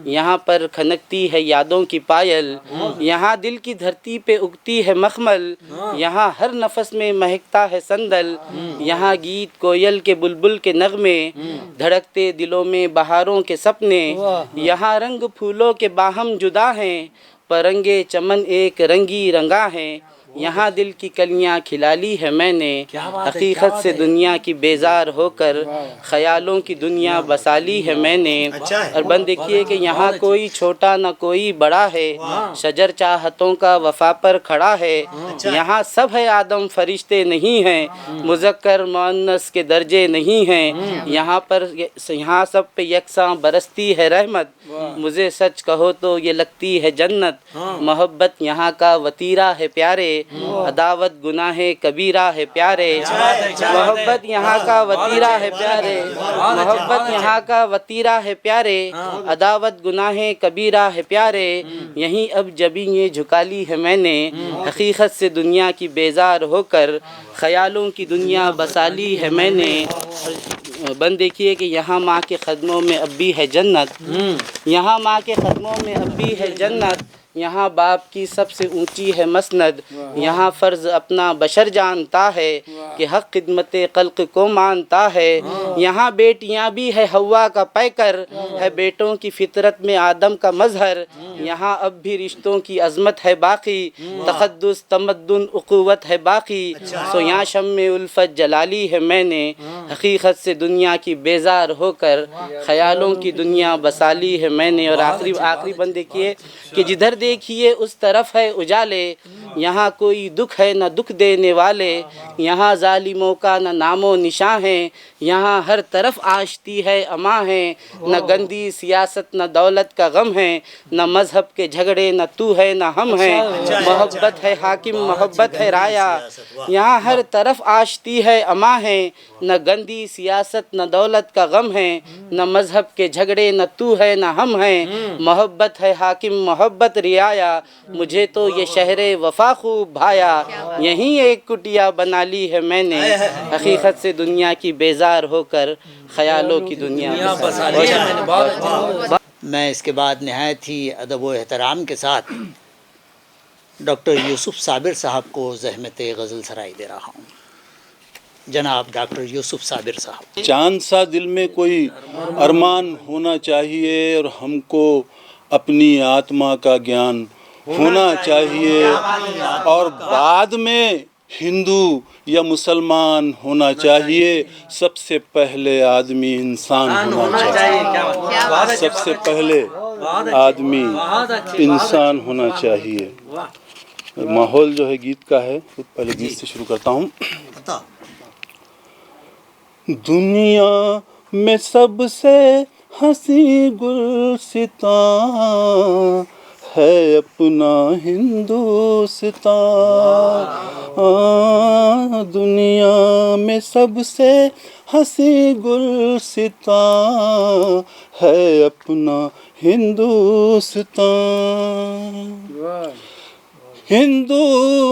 یہاں پر کھنکتی ہے یادوں کی پائل، یہاں دل کی دھرتی پہ اگتی ہے مخمل، یہاں ہر نفس میں مہکتا ہے سندل، یہاں گیت کوئل کے بلبل کے نغمے، دھڑکتے دلوں میں بہاروں کے سپنے، یہاں رنگ پھولوں کے باہم جدا ہیں، پرنگے چمن ایک رنگی رنگا ہیں، یہاں دل کی کلیاں کھلا لی ہے میں نے، حقیقت سے دنیا کی بیزار ہو کر خیالوں کی دنیا بسا لی ہے میں نے۔ اور بند دیکھیے کہ یہاں کوئی چھوٹا نہ کوئی بڑا ہے، شجر چاہتوں کا وفا پر کھڑا ہے، یہاں سب ہے آدم فرشتے نہیں ہیں، مذکر مؤنث کے درجے نہیں ہیں، یہاں سب پہ یکساں برستی ہے رحمت، مجھے سچ کہو تو یہ لگتی ہے جنت، محبت یہاں کا وتیرہ ہے پیارے، عداوت گناہ کبیرہ ہے پیارے، محبت یہاں کا وتیرہ ہے پیارے، محبت یہاں کا وتیرہ ہے پیارے، عداوت گناہ کبیرہ ہے پیارے، یہیں اب جبیں یہ جھکا لی ہے میں نے، حقیقت سے دنیا کی بیزار ہو کر خیالوں کی دنیا بسا لی ہے میں نے۔ بند دیکھیے کہ یہاں ماں کے قدموں میں اب بھی ہے جنت، یہاں ماں کے قدموں میں اب بھی ہے جنت، یہاں باپ کی سب سے اونچی ہے مسند، یہاں فرض اپنا بشر جانتا ہے کہ حق خدمت خلق کو مانتا ہے، یہاں بیٹیاں بھی ہے حوا کا پیکر، ہے بیٹوں کی فطرت میں آدم کا مظہر، یہاں اب بھی رشتوں کی عظمت ہے باقی، تقدس تمدن اخوت ہے باقی، سو یہاں شمع الفت جلا لی ہے میں نے، حقیقت سے دنیا کی بیزار ہو کر خیالوں کی دنیا بسا لی ہے میں نے۔ اور آخری بند دیکھیے کہ جدھر دیکھیے اس طرف ہے اجالے، یہاں کوئی دکھ ہے نہ دکھ دینے والے، یہاں ظالموں کا نہ نام و نشاں ہے، یہاں ہر طرف آشتی ہے اما ہے، نہ گندی سیاست نہ دولت کا غم ہے، نہ مذہب کے جھگڑے نہ تو ہے نہ ہم ہیں، محبت ہے حاکم محبت ہے رایا، یہاں ہر طرف آشتی ہے اما ہے، نہ گندی سیاست نہ دولت کا غم ہے، نہ مذہب کے جھگڑے نہ تو ہے نہ ہم ہیں، محبت ہے حاکم محبت رعایا، مجھے تو یہ شہر وفا خوب بھایا، یہیں ایک کٹیا بنا لی ہے میں نے، حقیقت سے دنیا کی بیزار ہو کر خیالوں کی دنیا بسا لی ہے میں نے۔ میں اس کے بعد نہایت ہی ادب و احترام کے ساتھ ڈاکٹر یوسف صابر صاحب کو زحمت غزل سرائی دے رہا ہوں۔ جناب ڈاکٹر یوسف صابر صاحب۔ چاند سا دل میں کوئی ارمان ہونا چاہیے، اور ہم کو اپنی آتما کا گیان ہونا چاہیے، اور بعد میں ہندو یا مسلمان ہونا چاہیے، سب سے پہلے آدمی انسان ہونا چاہیے، سب سے پہلے آدمی انسان ہونا چاہیے۔ ماحول جو ہے گیت کا ہے، پہلے گیت سے شروع کرتا ہوں۔ دنیا میں سب سے ہنسی گلستاں ہے اپنا ہندوستان، دنیا میں سب سے ہنسی گلستان ہے اپنا ہندوستان۔ ہندو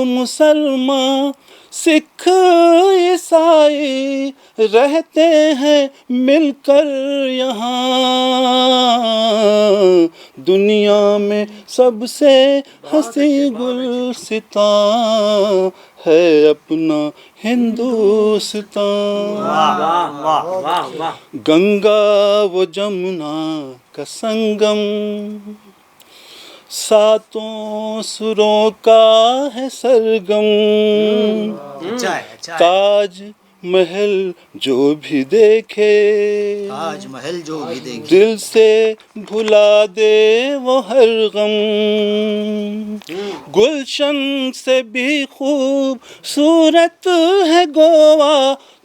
مسلمان سکھ عیسائی رہتے ہیں مل کر یہاں، دنیا میں سب سے ہنسی گلستان ہے اپنا ہندوستان۔ گنگا و جمنا کا سنگم، ساتوں سروں کا ہے سرگم، تاج محل جو بھی دیکھے، تاج محل جو بھی دیکھے، دل سے بھلا دے وہ ہر غم، گلشن سے بھی خوبصورت ہے گوا،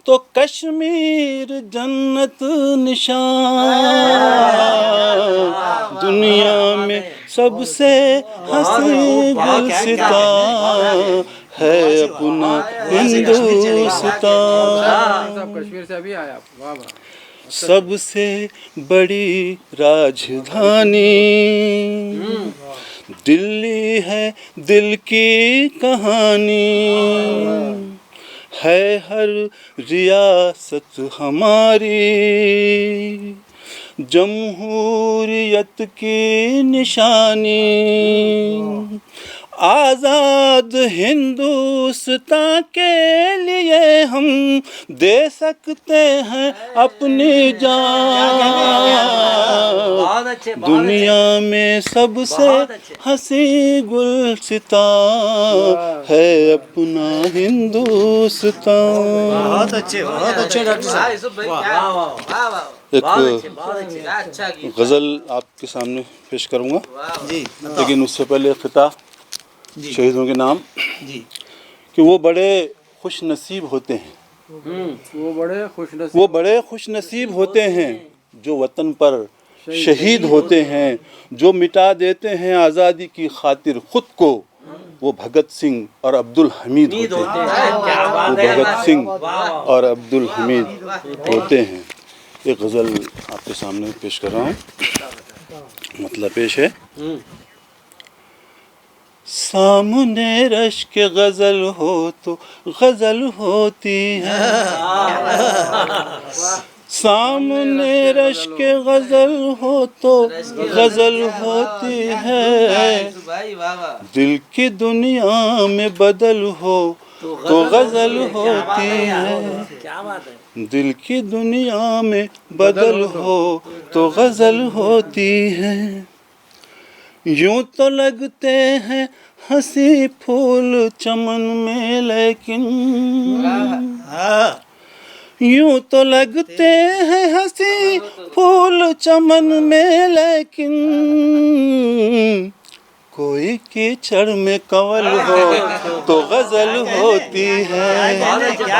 تو کشمیر جنت نشان، دنیا میں سب سے ہنسی گلستان ہے اپنا ہندوستان۔ کشمیر سے ابھی آیا، واہ واہ۔ سب سے بڑی راجدھانی دلی ہے، دل کی کہانی ہے ہر ریاست ہماری، جمہوریت کی نشانی، آزاد ہندوستان کے لیے ہم دے سکتے ہیں اپنی جان، دنیا میں سب سے ہنسی گلستان ہے اپنا ہندوستان۔ بہت اچھے ڈاکٹر صاحب۔ ایک غزل آپ کے سامنے پیش کروں گا، جی لیکن اس سے پہلے خطاب شہیدوں کے نام، جی، کہ وہ بڑے خوش نصیب ہوتے ہیں، وہ بڑے خوش نصیب ہوتے ہیں جو وطن پر شہید ہوتے ہیں، جو مٹا دیتے ہیں آزادی کی خاطر خود کو، وہ بھگت سنگھ اور عبد الحمید ہوتے ہیں، وہ بھگت سنگھ اور عبد الحمید ہوتے ہیں۔ ایک غزل آپ کے سامنے پیش کر رہا ہوں، مطلب پیش ہے۔ سامنے رشک غزل ہو تو غزل ہوتی ہے، سامنے رشک غزل ہو تو غزل ہوتی ہے، دل کی دنیا میں بدل ہو تو غزل ہوتی ہے، دل کی دنیا میں بدل ہو تو غزل ہوتی ہے، یوں تو لگتے ہیں ہنسی پھول چمن میں لیکن، یوں تو لگتے ہیں ہنسی پھول چمن میں لیکن، کوئی کیچڑ میں کنول ہو تو غزل ہوتی ہے،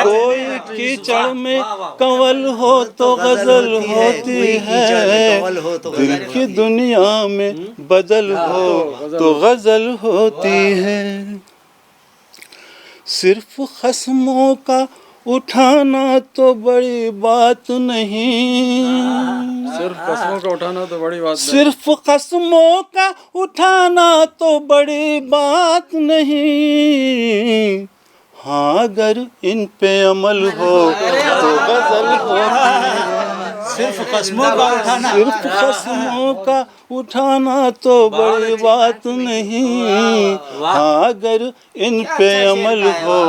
کوئی کیچڑ میں کنول ہو تو غزل ہوتی ہے، دل کی دنیا میں بدل ہو تو غزل ہوتی ہے، صرف خصموں کا اٹھانا تو بڑی بات نہیں، صرف قسموں کا اٹھانا تو بڑی بات نہیں، صرف قسموں کا اٹھانا تو بڑی بات نہیں، ہاں اگر ان پہ عمل ہو تو غزل ہوتی ہے، صرف قسموں کا اٹھانا، صرف قسموں کا اٹھانا تو بڑی بات نہیں، ہاں اگر ان پہ عمل ہو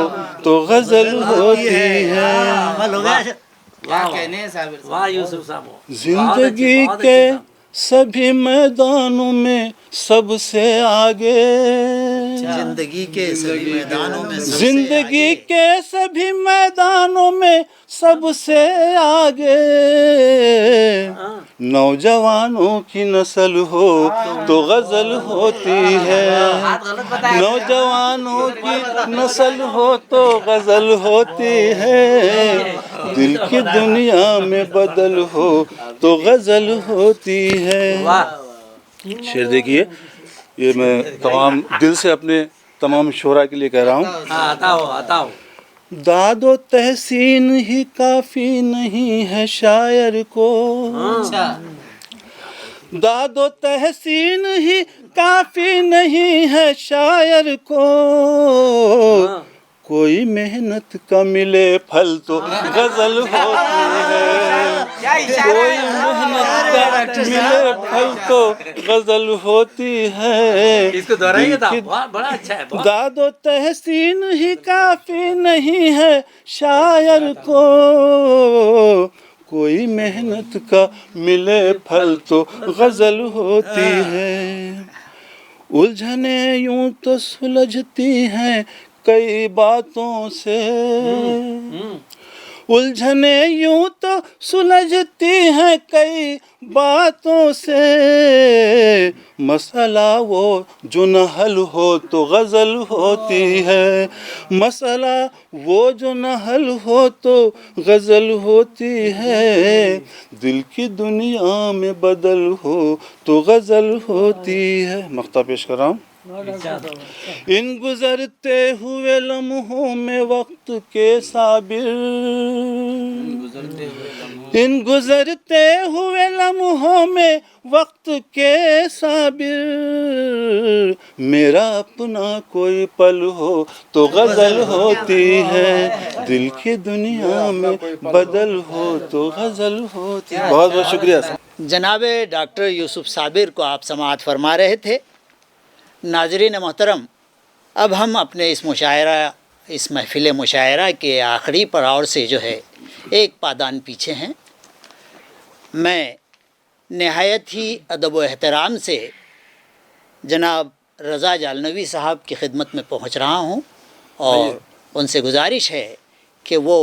تو غزل ہوتی ہے، زندگی کے سبھی میدانوں میں سب سے آگے، زندگی کے سبھی میدانوں میں زندگی کے سبھی میدانوں میں سب سے آگے، نوجوانوں کی نسل ہو تو غزل ہوتی ہے، نوجوانوں کی نسل ہو تو غزل ہوتی ہے، دل کی دنیا میں بدل ہو تو غزل ہوتی ہے۔ شعر دیکھیے، یہ میں تمام دل سے اپنے تمام شعراء کے لیے کہہ رہا ہوں. آتا ہو. داد و تحسین ہی کافی نہیں ہے شاعر کو، داد و تحسین ہی کافی نہیں ہے شاعر کو، کوئی محنت کا ملے پھل تو غزل ہوتی ہے، کوئی محنت کا ملے پھل تو غزل ہوتی ہے. اس کو دہرائیے تھا، بڑا اچھا ہے. داد و تحسین ہی کافی نہیں ہے شاعر کو، کوئی محنت کا ملے پھل تو غزل ہوتی ہے. الجھنیں یوں تو سلجھتی ہیں کئی باتوں سے، الجھنیں یوں تو سلجھتی ہیں کئی باتوں سے، مسئلہ وہ جو نہ حل ہو تو غزل ہوتی ہے، مسئلہ وہ جو نہ حل ہو تو غزل ہوتی ہے، دل کی دنیا میں بدل ہو تو غزل ہوتی ہے. مقطع پیش کر رہا ہوں. ان گزرتے ہوئے لمحوں میں وقت کے صابر، ان گزرتے ہوئے لمحوں میں وقت کے صابر، میرا اپنا کوئی پل ہو تو غزل ہوتی ہے، دل کی دنیا میں بدل ہو تو غزل ہوتی ہے. بہت بہت شکریہ. جناب ڈاکٹر یوسف صابر کو آپ سماعت فرما رہے تھے. ناظرین محترم، اب ہم اپنے اس محفل مشاعرہ کے آخری پڑاؤ سے جو ہے ایک پادان پیچھے ہیں. میں نہایت ہی ادب و احترام سے جناب رضا جالنوی صاحب کی خدمت میں پہنچ رہا ہوں اور ان سے گزارش ہے کہ وہ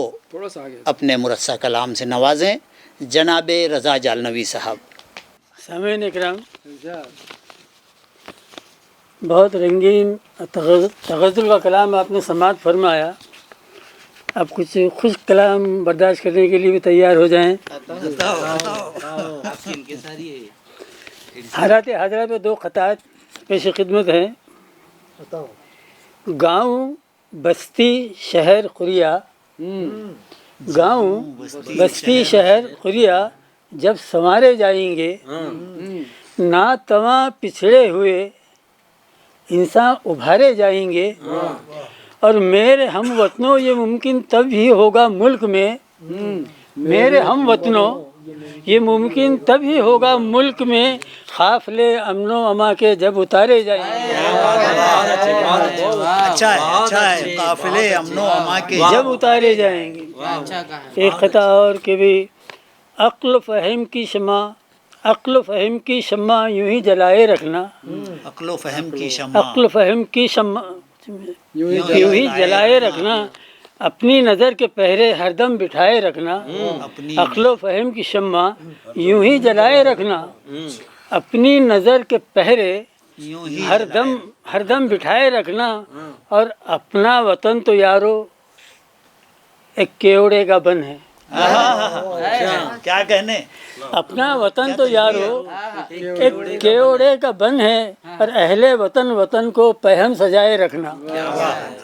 اپنے مرصع کلام سے نوازیں. جناب رضا جالنوی صاحب. سامعین اکرام، بہت رنگین تغزل کا کلام آپ نے سماعت فرمایا. اب کچھ خشک کلام برداشت کرنے کے لیے بھی تیار ہو جائیں. حالات حاضرہ پہ 2 خطات پیش خدمت ہیں. گاؤں، بستی، شہر، قریہ. گاؤں، بستی، شہر، قریہ جب سنوارے جائیں گے، ناتواں پچھڑے ہوئے انسان ابھارے جائیں گے، اور میرے ہم وطنوں یہ ممکن تب ہی ہوگا ملک میں، میرے ہم وطنوں یہ ممکن تب ہی ہوگا ملک میں، قافلے امن و اما کے جب اتارے جائیں گے. اچھا ہے. قافلے امن و اما کے جب اتارے جائیں گے. ایک خطا اور کہ بھی عقل و فہم کی شمع، عقل و فہم کی شمع یوں ہی جلائے رکھنا، عقل و فہم کی شمع، عقل و فہم کی شمع یوں ہی جلائے رکھنا، اپنی نظر کے پہرے ہر دم بٹھائے رکھنا. عقل و فہم کی شمع یوں ہی جلائے رکھنا، اپنی نظر کے پہرے ہر دم بٹھائے رکھنا، اور اپنا وطن تو یارو ایک کیوڑے کا بن ہے. کیا کہنے، اپنا وطن تو یارو ایک کیوڑے کا بن ہے، اور اہل وطن کو پہم سجائے رکھنا.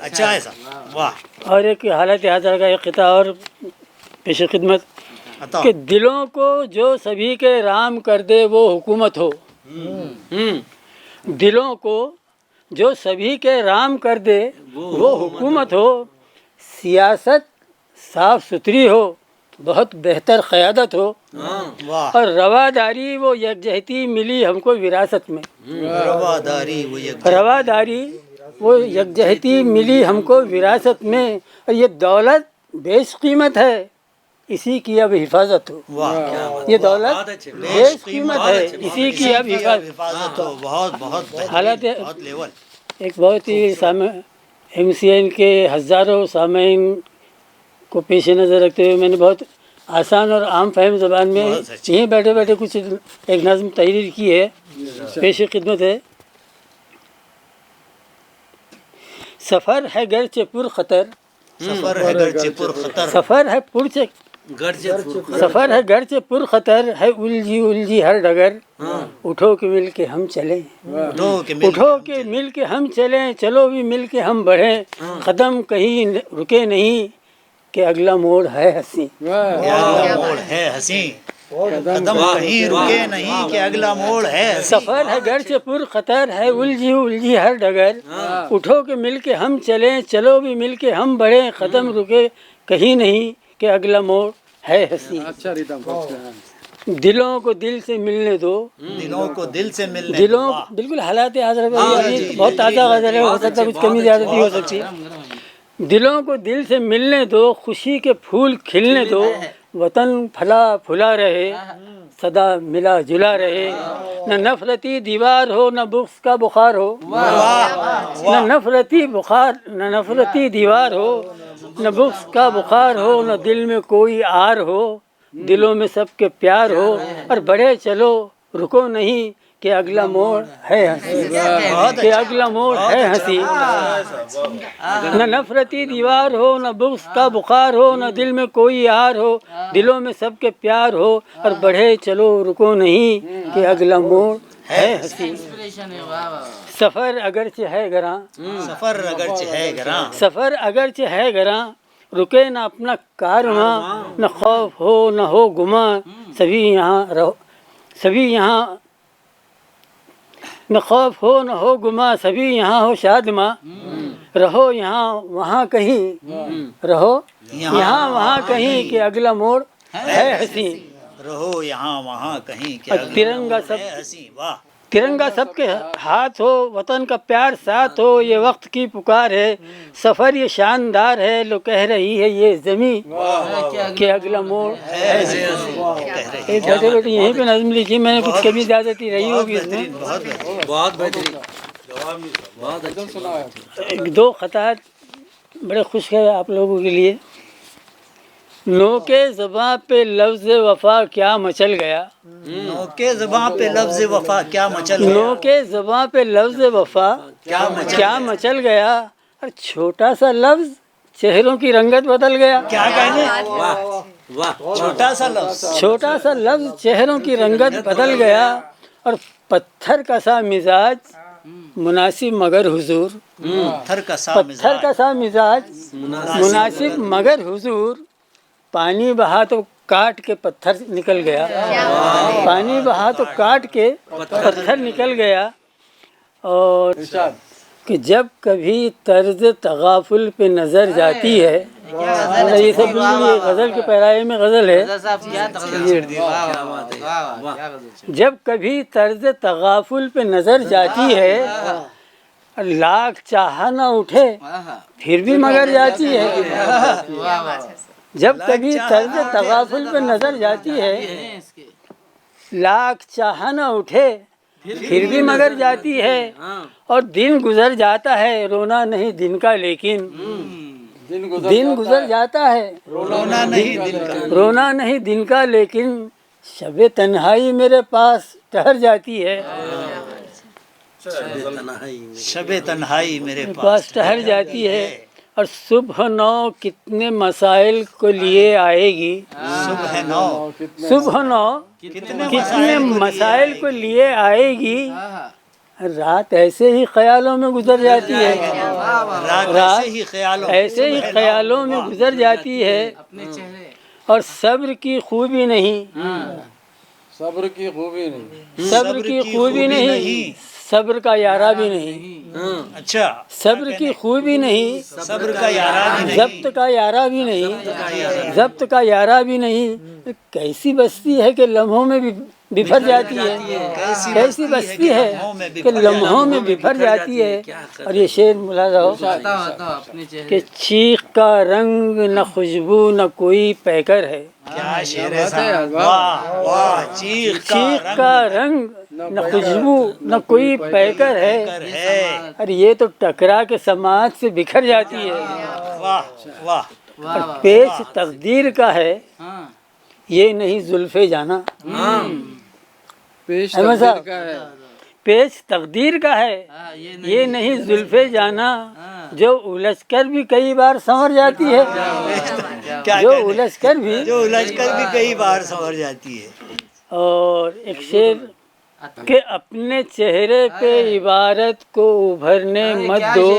اچھا ہے صاحب، واہ. اور ایک حالت حاضر کا ایک خطہ اور پیش خدمت کہ دلوں کو جو سبھی کے رام کر دے وہ حکومت ہو. دلوں کو جو سبھی کے رام کر دے وہ حکومت ہو، سیاست صاف ستھری ہو، بہت بہتر قیادت ہو، اور رواداری وہ یکجہتی ملی ہم کو وراثت میں. رواداری وہ یکجہتی ملی ہم کو وراثت میں، اور یہ دولت بیش قیمت ہے، اسی کی اب حفاظت ہو. یہ دولت بیش قیمت ہے، اسی کی اب حفاظت ہو. حالات ایک بہت ہی MCN کے ہزاروں سامعین کو پیش نظر رکھتے ہوئے میں نے بہت آسان اور عام فہم زبان میں یہیں بیٹھے بیٹھے کچھ ایک نظم تحریر کی ہے، پیش خدمت ہے. سفر ہے گرچہ پر خطر، سفر ہے گرچہ پر خطر، سفر ہے سفر ہے گرچہ پر خطر ہے الجھی الجھی ہر ڈگر اٹھو کہ مل کے ہم چلیں اٹھو کہ مل کے ہم چلیں چلو بھی مل کے ہم بڑھیں قدم کہیں رکے نہیں کہ اگلا موڑ ہے ہنسی موڑ ہے ہنسی قدم کہیں رکے نہیں کہ اگلا موڑ ہے سفر ہے گرچہ پر خطر ہے الجھی الجھی ہر ڈگر اٹھو کہ مل کے ہم چلیں چلو بھی مل کے ہم بڑھیں قدم رکے کہیں نہیں کہ اگلا موڑ ہے ہنسی دلوں کو دل سے ملنے دو دلوں کو دل سے ملنے دلوں بالکل حالات حاضر بہت تازہ غزل ہے ہو سکتا ہے کچھ کمی زیادتی ہو سکتی ہے دلوں کو دل سے ملنے دو خوشی کے پھول کھلنے دو وطن پھلا پھلا رہے صدا ملا جلا رہے نہ نفرتی دیوار ہو نہ بغض کا بخار ہو نہ نفرتی دیوار ہو نہ بغض کا بخار ہو نہ دل میں کوئی آر ہو دلوں میں سب کے پیار ہو اور بڑھے چلو رکو نہیں کہ اگلا موڑ ہے ہنسی کہ اگلا موڑ ہے ہنسی نہ نفرتی دیوار ہو نہ بغض کا بخار ہو نہ دل میں کوئی آر ہو دلوں میں سب کے پیار ہو اور بڑھے چلو رکو نہیں کہ اگلا موڑ ہے ہنسی سفر اگرچہ ہے گراں سفر اگرچہ ہے گراں سفر اگرچہ ہے گراں رکے نہ اپنا کارواں نہ خوف ہو نہ ہو گماں سبھی یہاں رہو سبھی یہاں نہ خوف ہو نہ ہو گماں سبھی یہاں ہو شادماں رہو یہاں وہاں کہیں رہو یہاں وہاں کہیں کہ اگلا موڑ ہے ہنسی رہو یہاں وہاں کہیں کہ ترنگا سب ہے ہنسی واہ ترنگا سب کے ہاتھ ہو وطن کا پیار ساتھ ہو یہ وقت کی پکار ہے سفر یہ شاندار ہے لو کہہ رہی ہے یہ زمین کہ اگلا موڑ ہے بیٹھے بیٹھے یہیں پہ نظم لکھی میں نے کچھ کمی زیادتی رہی ہوگی اس میں بہت بہترین ایک دو خطات بڑے خوش ہے آپ لوگوں کے لیے نوکے زباں پہ لفظ وفا کیا مچل گیا نوکے زباں پہ لفظ وفا کیا مچل گیا نوکے زباں پہ لفظ وفا کیا مچل گیا اور چھوٹا سا لفظ چہروں کی رنگت بدل گیا کیا کہنے چھوٹا سا لفظ چہروں کی رنگت بدل گیا اور پتھر کا سا مزاج مناسب مگر حضور پتھر کا سا مزاج مناسب مگر حضور پانی بہا تو کاٹ کے پتھر نکل گیا پانی بہا تو کاٹ کے پتھر نکل گیا اور کہ جب کبھی طرز تغافل پہ نظر جاتی ہے یہ سب غزل کے پیرائے میں غزل ہے جب کبھی طرز تغافل پہ نظر جاتی ہے لاکھ چاہا نہ اٹھے پھر بھی مگر جاتی ہے جب کبھی طرز تغافل پہ نظر جاتی ہے لاکھ چاہا نہ اٹھے پھر بھی مگر جاتی ہے اور دن گزر جاتا ہے رونا نہیں دن کا لیکن دن گزر جاتا ہے رونا نہیں دن کا لیکن شب تنہائی میرے پاس ٹہر جاتی ہے شب تنہائی میرے پاس ٹہر جاتی ہے اور صبح نو کتنے مسائل کو لیے آئے گی صبح نو کتنے مسائل کو لیے آئے گی رات ایسے ہی خیالوں میں گزر جاتی ہے رات ایسے ہی خیالوں میں گزر جاتی ہے اور صبر کی خوبی نہیں صبر کی خوبی نہیں صبر کی خوبی نہیں صبر کا یارہ بھی نہیں اچھا صبر کی خوبی نہیں صبر کا یارہ بھی نہیں ضبط کا یارہ بھی نہیں ضبط کا یارہ بھی نہیں کیسی بستی ہے کہ لمحوں میں بھی بفر جاتی ہے کیسی بستی ہے کہ لمحوں میں بفر جاتی ہے اور یہ شعر ملاحظہ ہو کہ چیخ کا رنگ نہ خوشبو نہ کوئی پیکر ہے کیا شعر ہے واہ واہ چیخ کا رنگ نہ خوشبو نہ کوئی پیکر ہے اور یہ تو ٹکرا کے سماج سے بکھر جاتی ہے واہ واہ اور پیش تقدیر کا ہے یہ نہیں زلفے جانا پیش تقدیر کا ہے یہ نہیں زلفے جانا جو الجھ کر بھی کئی بار سنور جاتی ہے جو الجھ کر بھی کئی بار سنور جاتی ہے. اور ایک شعر کہ اپنے چہرے پہ عبارت کو ابھرنے مت دو.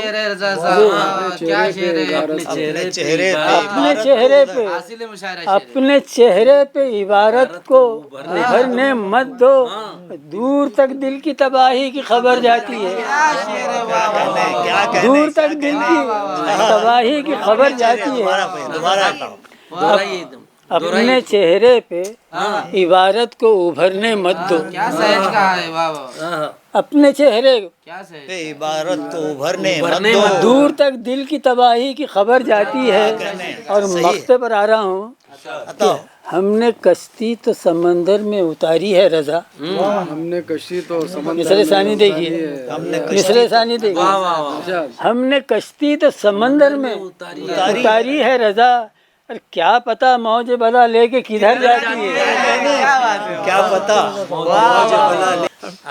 اپنے چہرے پہ عبارت کو ابھرنے مت دو. دور تک دل کی تباہی کی خبر جاتی ہے. دور تک دل کی تباہی کی خبر جاتی ہے. اپنے چہرے پہ عبارت کو ابھرنے مت دو. اپنے چہرے پہ عبارت کو ابھرنے مت دو. دور تک دل کی تباہی کی خبر جاتی ہے. اور مقطع پر آ رہا ہوں کہ ہم نے کشتی تو سمندر میں اتاری ہے رضا. ہم نے کشتی تو مصرع ثانی دیکھیے. مصرع ثانی دیکھیے. ہم نے کشتی تو سمندر میں اتاری ہے رضا. کیا پتا موج بلا لے کے کدھر جاتی ہے. کیا پتا.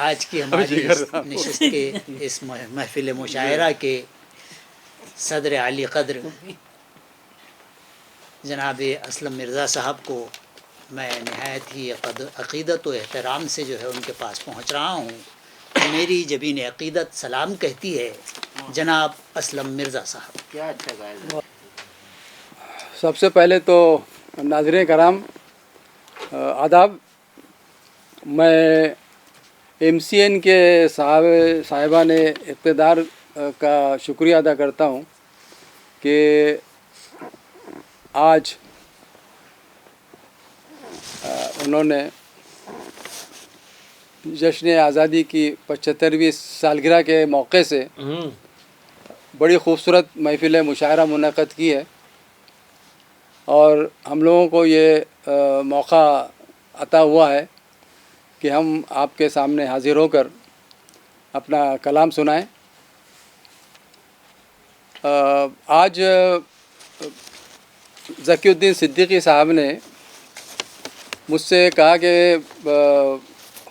آج کی ہماری نشست کے اس محفل مشاعرہ کے صدر عالی قدر جناب اسلم مرزا صاحب کو میں نہایت ہی عقیدت و احترام سے جو ہے ان کے پاس پہنچ رہا ہوں. میری جبین عقیدت سلام کہتی ہے جناب اسلم مرزا صاحب. کیا اچھا گایا. سب سے پہلے تو ناظرین کرام آداب. میں ایم سی این کے صاحبان اقتدار کا شکریہ ادا کرتا ہوں کہ آج انہوں نے جشن آزادی کی 75ویں سالگرہ کے موقع سے بڑی خوبصورت محفل مشاعرہ منعقد کی ہے. اور ہم لوگوں کو یہ موقع عطا ہوا ہے کہ ہم آپ کے سامنے حاضر ہو کر اپنا کلام سنائیں. آج ذکی الدین صدیقی صاحب نے مجھ سے کہا کہ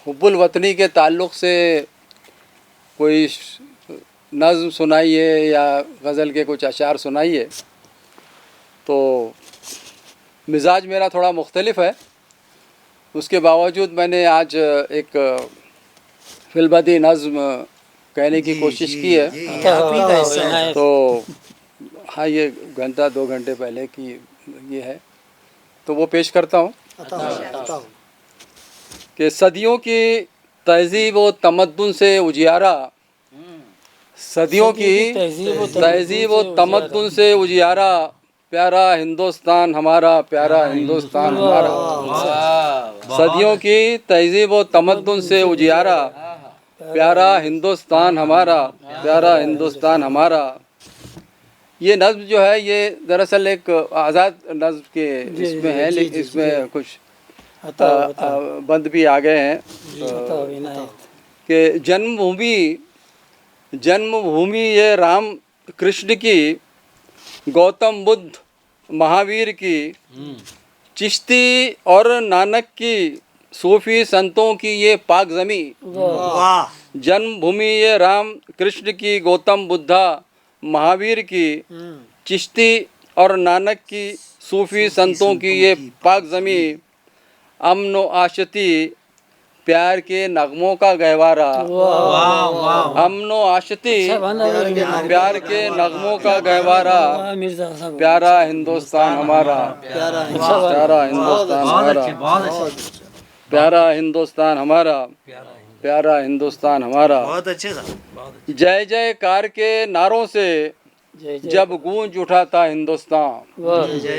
حب الوطنی کے تعلق سے کوئی نظم سنائیے یا غزل کے کچھ اشعار سنائیے. تو مزاج میرا تھوڑا مختلف ہے. اس کے باوجود میں نے آج ایک فی البدی نظم کہنے کی کوشش کی ہے. تو ہاں یہ گھنٹہ 2 گھنٹے پہلے کی یہ ہے تو وہ پیش کرتا ہوں کہ صدیوں کی تہذیب و تمدن سے اجیارہ. صدیوں کی تہذیب و تمدن سے اجیارہ. پیارا ہندوستان ہمارا، پیارا ہندوستان ہمارا. صدیوں کی تہذیب و تمدن سے اجیارہ. پیارا ہندوستان ہمارا، پیارا ہندوستان ہمارا. یہ نظم جو ہے یہ دراصل ایک آزاد نظم کے اس میں ہے، لیکن اس میں کچھ بند بھی آ گئے ہیں کہ جنم بھومی یہ رام کرشن کی، گوتم بدھ مہاویر کی، چشتی اور نانک کی، صوفی سنتوں کی یہ پاک زمیں. جنم بھومی یہ رام کرشن کی، گوتم بدھا مہاویر کی، چشتی اور نانک کی، صوفی سنتوں کی یہ پاک زمیں. امن و آشتی پیار کے نغموں کا گہوارہ. امن و آشتی پیار کے نغموں کا گہوارہ. پیارا ہندوستان ہمارا، پیارا ہندوستان ہمارا، پیارا ہندوستان ہمارا، پیارا ہندوستان ہمارا. بہت اچھے صاحب. جے جے کار کے نعروں سے جب گونج اٹھا تھا ہندوستان.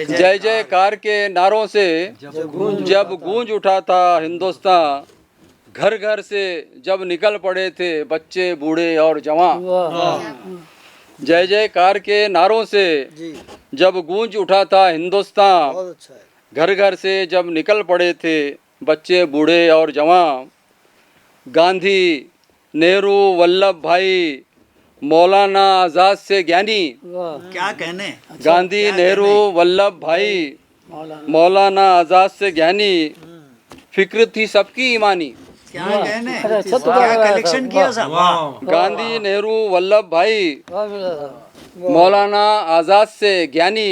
جے جے کار کے نعروں سے جب گونج اٹھا تھا ہندوستان. گھر گھر سے جب نکل پڑے تھے بچے بوڑھے اور جوان. جے جے کار کے نعروں سے جب گونج اٹھا تھا ہندوستان. گھر گھر سے جب نکل پڑے تھے بچے بوڑھے اور جوان. گاندھی، نہرو، ولبھ بھائی، مولانا آزاد سے گیانی. کیا کہنے. گاندھی، نہرو، ولبھ بھائی، مولانا آزاد سے گیانی. فکر تھی سب کی ایمانی. کیا کہنے. کیا کلیکشن کیا صاحب. گاندھی، نہرو، ولبھ بھائی، مولانا آزاد سے گیانی.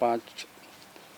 5।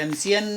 MCN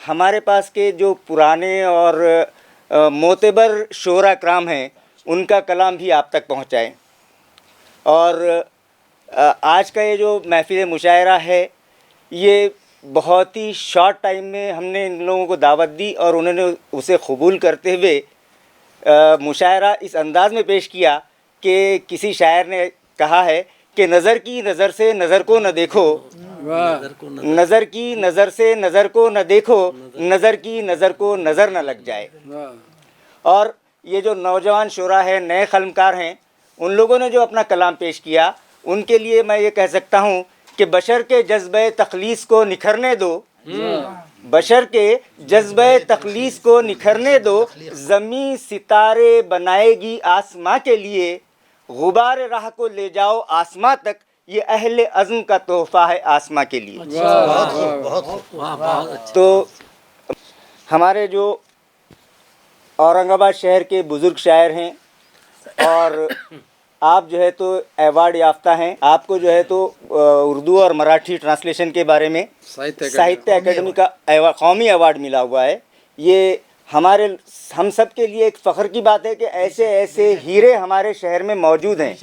ہمارے پاس کے جو پرانے اور معتبر شعراء کرام ہیں ان کا کلام بھی آپ تک پہنچائیں. اور آج کا یہ جو محفل مشاعرہ ہے یہ بہت ہی شارٹ ٹائم میں ہم نے ان لوگوں کو دعوت دی اور انہوں نے اسے قبول کرتے ہوئے مشاعرہ اس انداز میں پیش کیا کہ کسی شاعر نے کہا ہے کہ نظر کی نظر سے نظر کو نہ دیکھو، نظر کی نظر سے نظر کو نہ دیکھو، نظر کی نظر کو نظر نہ لگ جائے. اور یہ جو نوجوان شعراء ہیں، نئے قلمکار ہیں، ان لوگوں نے جو اپنا کلام پیش کیا ان کے لیے میں یہ کہہ سکتا ہوں کہ بشر کے جذبہ تخلیص کو نکھرنے دو، بشر کے جذبہ تخلیص کو نکھرنے دو، زمین ستارے بنائے گی آسماں کے لیے، غبار راہ کو لے جاؤ آسماں تک، یہ اہل عزم کا تحفہ ہے آسماں کے لیے. تو ہمارے جو اورنگ آباد شہر کے بزرگ شاعر ہیں اور آپ جو ہے تو ایوارڈ یافتہ ہیں، آپ کو جو ہے تو اردو اور مراٹھی ٹرانسلیشن کے بارے میں ساہتیہ اکیڈمی کا قومی ایوارڈ ملا ہوا ہے. یہ ہم سب کے لیے ایک فخر کی بات ہے کہ ایسے ایسے ہیرے ہمارے شہر میں موجود ہیں.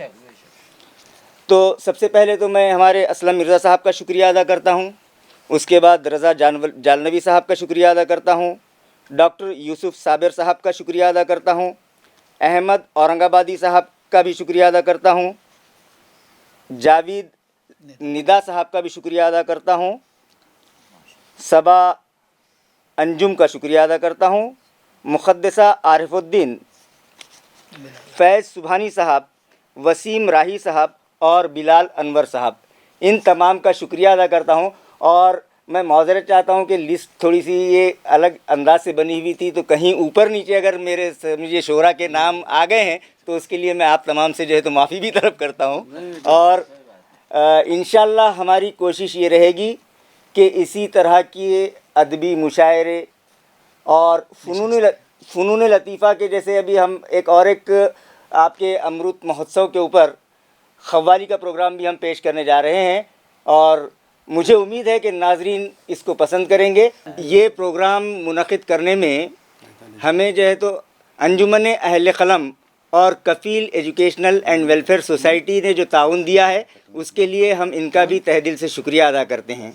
تو سب سے پہلے تو میں ہمارے اسلم مرزا صاحب کا شکریہ ادا کرتا ہوں، اس کے بعد رضا جالنوی صاحب کا شکریہ ادا کرتا ہوں، ڈاکٹر یوسف صابر صاحب کا شکریہ ادا کرتا ہوں، احمد اورنگ آبادی صاحب کا بھی شکریہ ادا کرتا ہوں، جاوید ندا صاحب کا بھی شکریہ ادا کرتا ہوں، صبا انجم کا شکریہ ادا کرتا ہوں، مقدسہ عارف الدین، فیض سبحانی صاحب، وسیم راہی صاحب اور بلال انور صاحب، ان تمام کا شکریہ ادا کرتا ہوں. اور میں معذرت چاہتا ہوں کہ لسٹ تھوڑی سی یہ الگ انداز سے بنی ہوئی تھی، تو کہیں اوپر نیچے اگر مجھے شعراء کے نام آ گئے ہیں تو اس کے لیے میں آپ تمام سے جو ہے تو معافی بھی طلب کرتا ہوں. اور انشاءاللہ ہماری کوشش یہ رہے گی کہ اسی طرح کی ادبی مشاعرے اور فنون لطیفہ کے جیسے ابھی ہم ایک آپ کے امرت مہوتسو کے اوپر قوالی کا پروگرام بھی ہم پیش کرنے جا رہے ہیں اور مجھے امید ہے کہ ناظرین اس کو پسند کریں گے. یہ پروگرام منعقد کرنے میں ہمیں جو ہے تو انجمن اہل قلم اور کفیل ایجوکیشنل اینڈ ویلفیئر سوسائٹی نے جو تعاون دیا ہے اس کے لیے ہم ان کا بھی تہ دل سے شکریہ ادا کرتے ہیں.